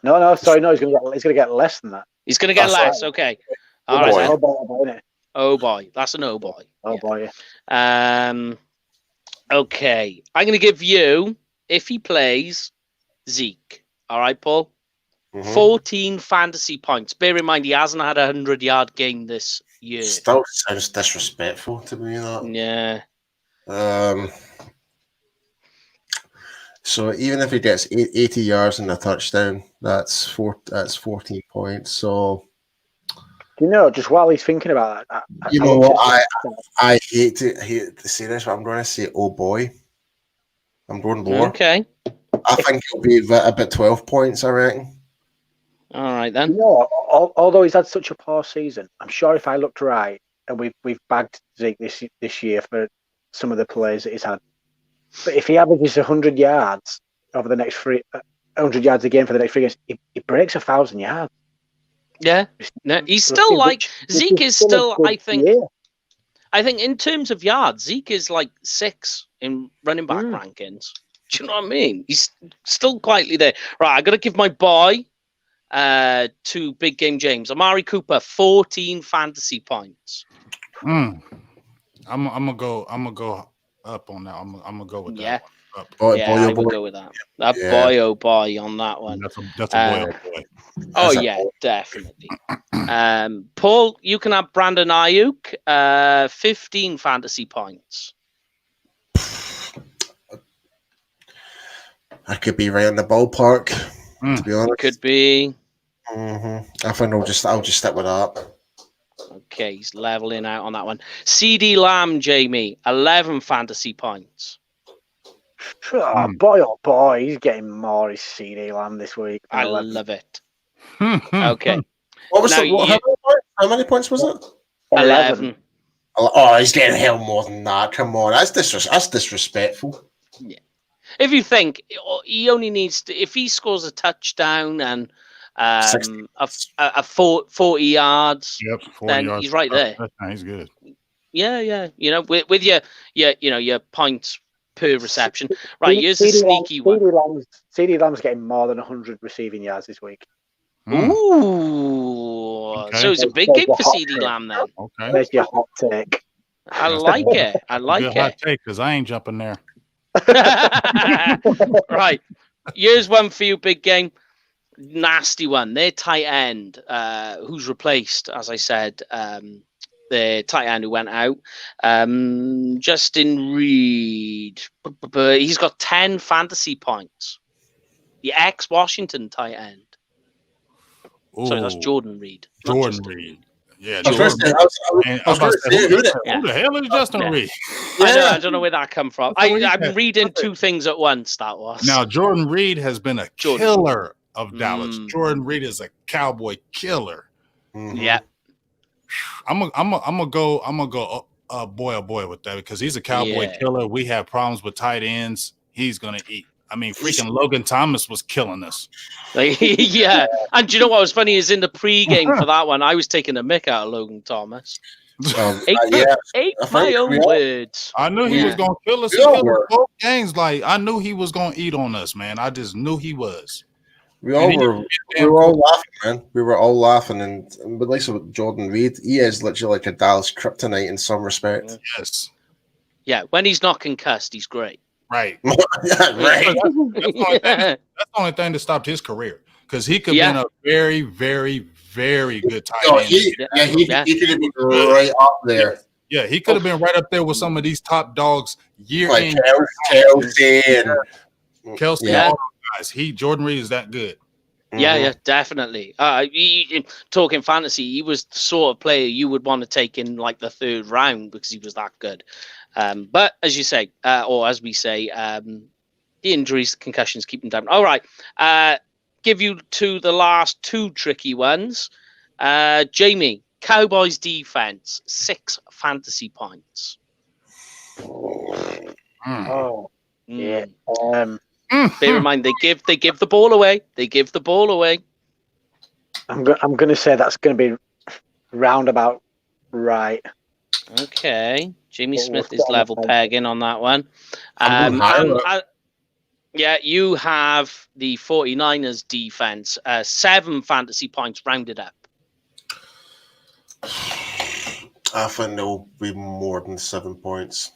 No, sorry, no. He's going to get less than that. He's going to get less. Right. Okay. All right. Oh boy. That's an oh boy. Oh boy. Okay. I'm going to give you, if he plays, Zeke. All right, Paul. 14 fantasy points. Bear in mind, he hasn't had a 100-yard game this year. Still sounds disrespectful to me, that. Yeah. So even if he gets 80 yards and a touchdown, that's 14 points. So, just while he's thinking about that, I hate to say this, but I'm going to say, oh boy. I'm going lower. Okay. I think it'll be about 12 points, I reckon. All right then. Although he's had such a poor season, I'm sure if I looked right, and we've bagged Zeke this year for some of the plays that he's had. But if he averages 100 yards over the next 100 yards a game for the next 3 games, he breaks 1,000 yards. Yeah, no, he's still like Zeke is still. I think. I think in terms of yards, Zeke is like 6 in running back rankings. Do you know what I mean? He's still quietly there. Right, I got to give my boy to Big Game James. Amari Cooper, 14 fantasy points. I'm gonna go up on that. I'm gonna go with that. Up. I would go with that. Boy, oh boy, on that one. That's a boy, oh boy. Oh yeah, definitely. Paul, you can have Brandon Ayuk, 15 fantasy points. I could be right in the ballpark, to be honest. Could be. I think I'll just stick with that. Okay, he's leveling out on that one. CD Lamb, Jamie, 11 fantasy points. Boy, oh boy, he's getting more his CD Lamb this week. I love it. Okay. What was how many points was it? 11. Oh, he's getting hell more than that. Come on, that's disrespectful. Yeah. If you think he only needs to, if he scores a touchdown and a 40 yards, then yards. He's right there. He's good. Yeah. You know, with your points per reception. Right, here's a sneaky one. CD Lamb's getting more than 100 receiving yards this week. Ooh. Okay. So it's a big game for CD Lamb then. Okay. There's your hot take. I like it. Hot take, because I ain't jumping there. Right. Here's one for you, Big Game. Nasty one. Their tight end, who's replaced, as I said, the tight end who went out, Justin Reed. He's got 10 fantasy points. The ex-Washington tight end. Ooh. Sorry, that's Jordan Reed. Jordan Reed. Yeah, I was going to say, who the hell is Justin Reed? I don't know where that come from. I'm reading two things at once, that was. Now, Jordan Reed has been a killer of Dallas. Jordan Reed is a Cowboy killer. Yeah. I'm gonna go boy oh boy with that, because he's a Cowboy killer. We have problems with tight ends. He's gonna eat. I mean, freaking Logan Thomas was killing us. Yeah. And do you know what was funny is in the pregame for that one, I was taking a mick out of Logan Thomas. Ate my own words. I knew he was going to kill us. He killed us both games. Like, I knew he was going to eat on us, man. I just knew he was. We were all laughing, man. We were all laughing. But at least with Jordan Reed, he is literally like a Dallas kryptonite in some respect. Yes. Yeah, when he's not concussed, he's great. Right. Right. That's the only thing that stopped his career, because he could have been a very, very, very good tight end. He could have been right up there. Yeah, he could have been right up there with some of these top dogs year like in. Kelsey, all those guys. Jordan Reed is that good. Yeah, definitely. Talking fantasy, he was the sort of player you would want to take in like the 3rd round because he was that good. But as you say, or as we say, the injuries, concussions keep him down. All right. Give you to the last 2 tricky ones. Jamie, Cowboys defense, 6 fantasy points. Yeah. Bear in mind, they give the ball away. They give the ball away. I'm going to say that's going to be roundabout right. Okay. Jimmy Smith is level pegging on that one. You have the 49ers defense, 7 fantasy points rounded up. I think there'll be more than 7 points.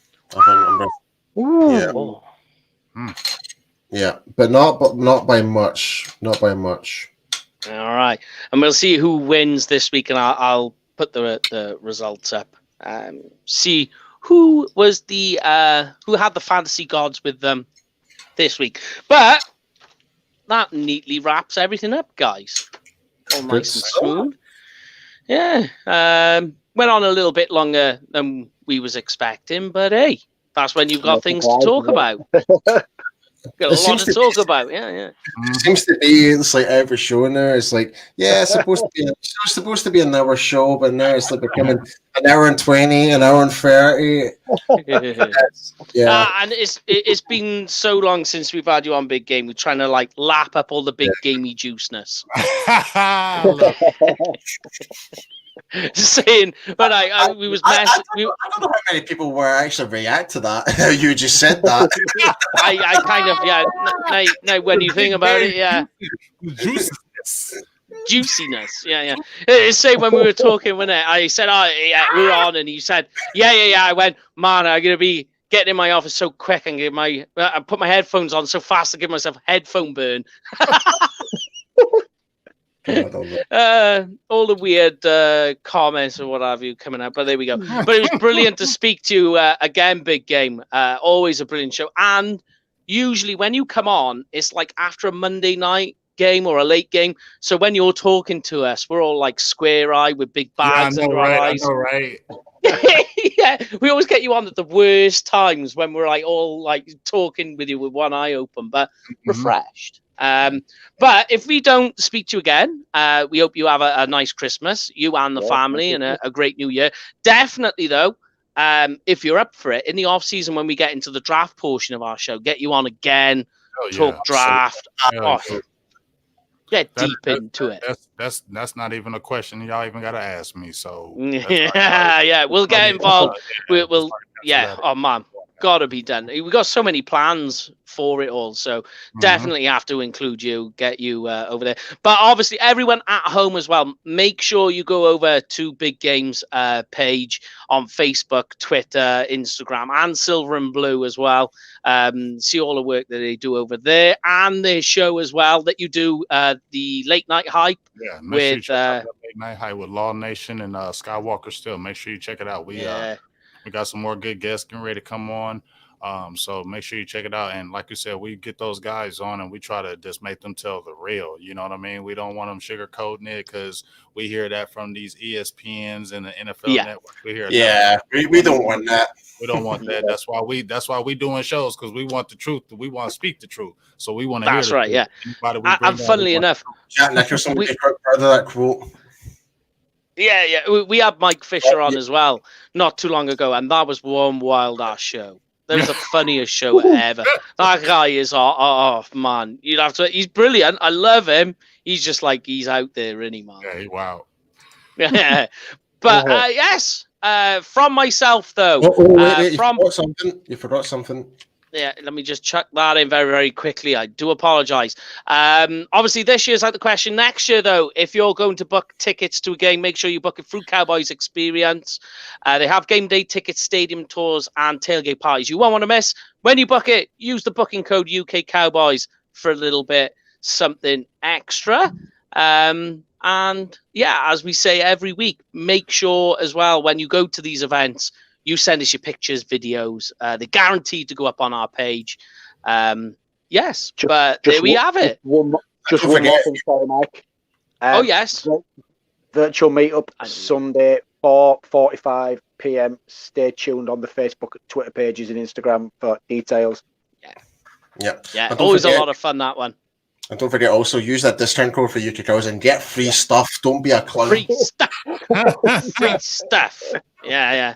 Yeah, but not by much. Not by much. All right, and we'll see who wins this week, and I'll put the results up. See who was who had the fantasy gods with them this week. But that neatly wraps everything up, guys. All nice and smooth. Yeah, went on a little bit longer than we was expecting, but hey, that's when you've got things to talk about. Got a lot to talk about, yeah. It seems to be, it's like every show now. It's like, it's supposed to be an hour show, but now it's like becoming an hour and 20, an hour and 30. And it's been so long since we've had you on Big Game. We're trying to like lap up all the big gamey juiceness. saying, but we was messing. I don't know how many people were actually react to that. You just said that. I kind of, yeah. Now, when you think about it, yeah. Juiciness, yeah. It's same when we were talking, when I said, "Oh, yeah, we're on," and you said, "Yeah." I went, "Man, I'm gonna be getting in my office so quick and I put my headphones on so fast to give myself a headphone burn." All the weird comments or what have you coming out, but there we go. But it was brilliant to speak to you again. Big Game, always a brilliant show, and usually when you come on, it's like after a Monday night game or a late game. So when you're talking to us, we're all like square-eyed with big bags under our eyes. I know, right? Yeah, we always get you on at the worst times when we're like all like talking with you with one eye open, but refreshed. But if we don't speak to you again, we hope you have a nice Christmas, you and the family, and a great New Year. Definitely, though, if you're up for it, in the off season when we get into the draft portion of our show, get you on again, talk draft. Get deep into it. That's not even a question y'all even got to ask me. So yeah, we'll get involved. We'll yeah. Oh man, gotta be done. We got so many plans for it all, so definitely have to include you, get you over there. But obviously, everyone at home as well. Make sure you go over to Big Game's page on Facebook, Twitter, Instagram, and Silver and Blue as well. See all the work that they do over there, and their show as well that you do, the Late Night Hype. Yeah, with Late Night Hype with Law Nation and Skywalker Still. Make sure you check it out. We got some more good guests getting ready to come on. So make sure you check it out. And like you said, we get those guys on and we try to just make them tell the real. You know what I mean? We don't want them sugarcoating it because we hear that from these ESPNs and the NFL network. We hear we don't want that. We don't want that. That's why we doing shows, because we want the truth. We want to speak the truth. So we want to hear that's right, truth. Yeah. And funnily enough, Jack Nicholson part of that quote. Yeah. We had Mike Fisher on as well not too long ago, and that was one wild ass show. That was the funniest show ever. That guy is, oh man, you'd have to. He's brilliant. I love him. He's just like, he's out there, isn't he, man? Yeah, wow. Yeah, but yes. From myself though. Wait, you forgot something. Yeah, let me just chuck that in very, very quickly. I do apologize. Obviously, this year's out the question. Next year, though, if you're going to book tickets to a game, make sure you book it through Cowboys Experience. They have game day tickets, stadium tours, and tailgate parties. You won't want to miss. When you book it, use the booking code UK Cowboys for a little bit something extra. And yeah, as we say every week, make sure as well when you go to these events, you send us your pictures, videos. They're guaranteed to go up on our page. Yes, but there we have it. One more thing, sorry, Mike. Oh, yes. Virtual meetup Sunday, 4:45 p.m. Stay tuned on the Facebook, Twitter pages, and Instagram for details. Yeah. Always a lot of fun, that one. And don't forget, also use that discount code for UK Cows and get free stuff. Don't be a clown. Free stuff. Free stuff. Yeah.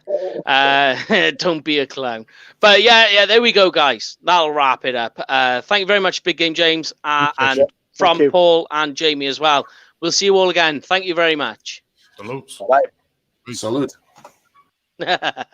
Don't be a clown. But yeah, there we go, guys. That'll wrap it up. Thank you very much, Big Game James, and from Paul and Jamie as well. We'll see you all again. Thank you very much. Salute. All right. Salute.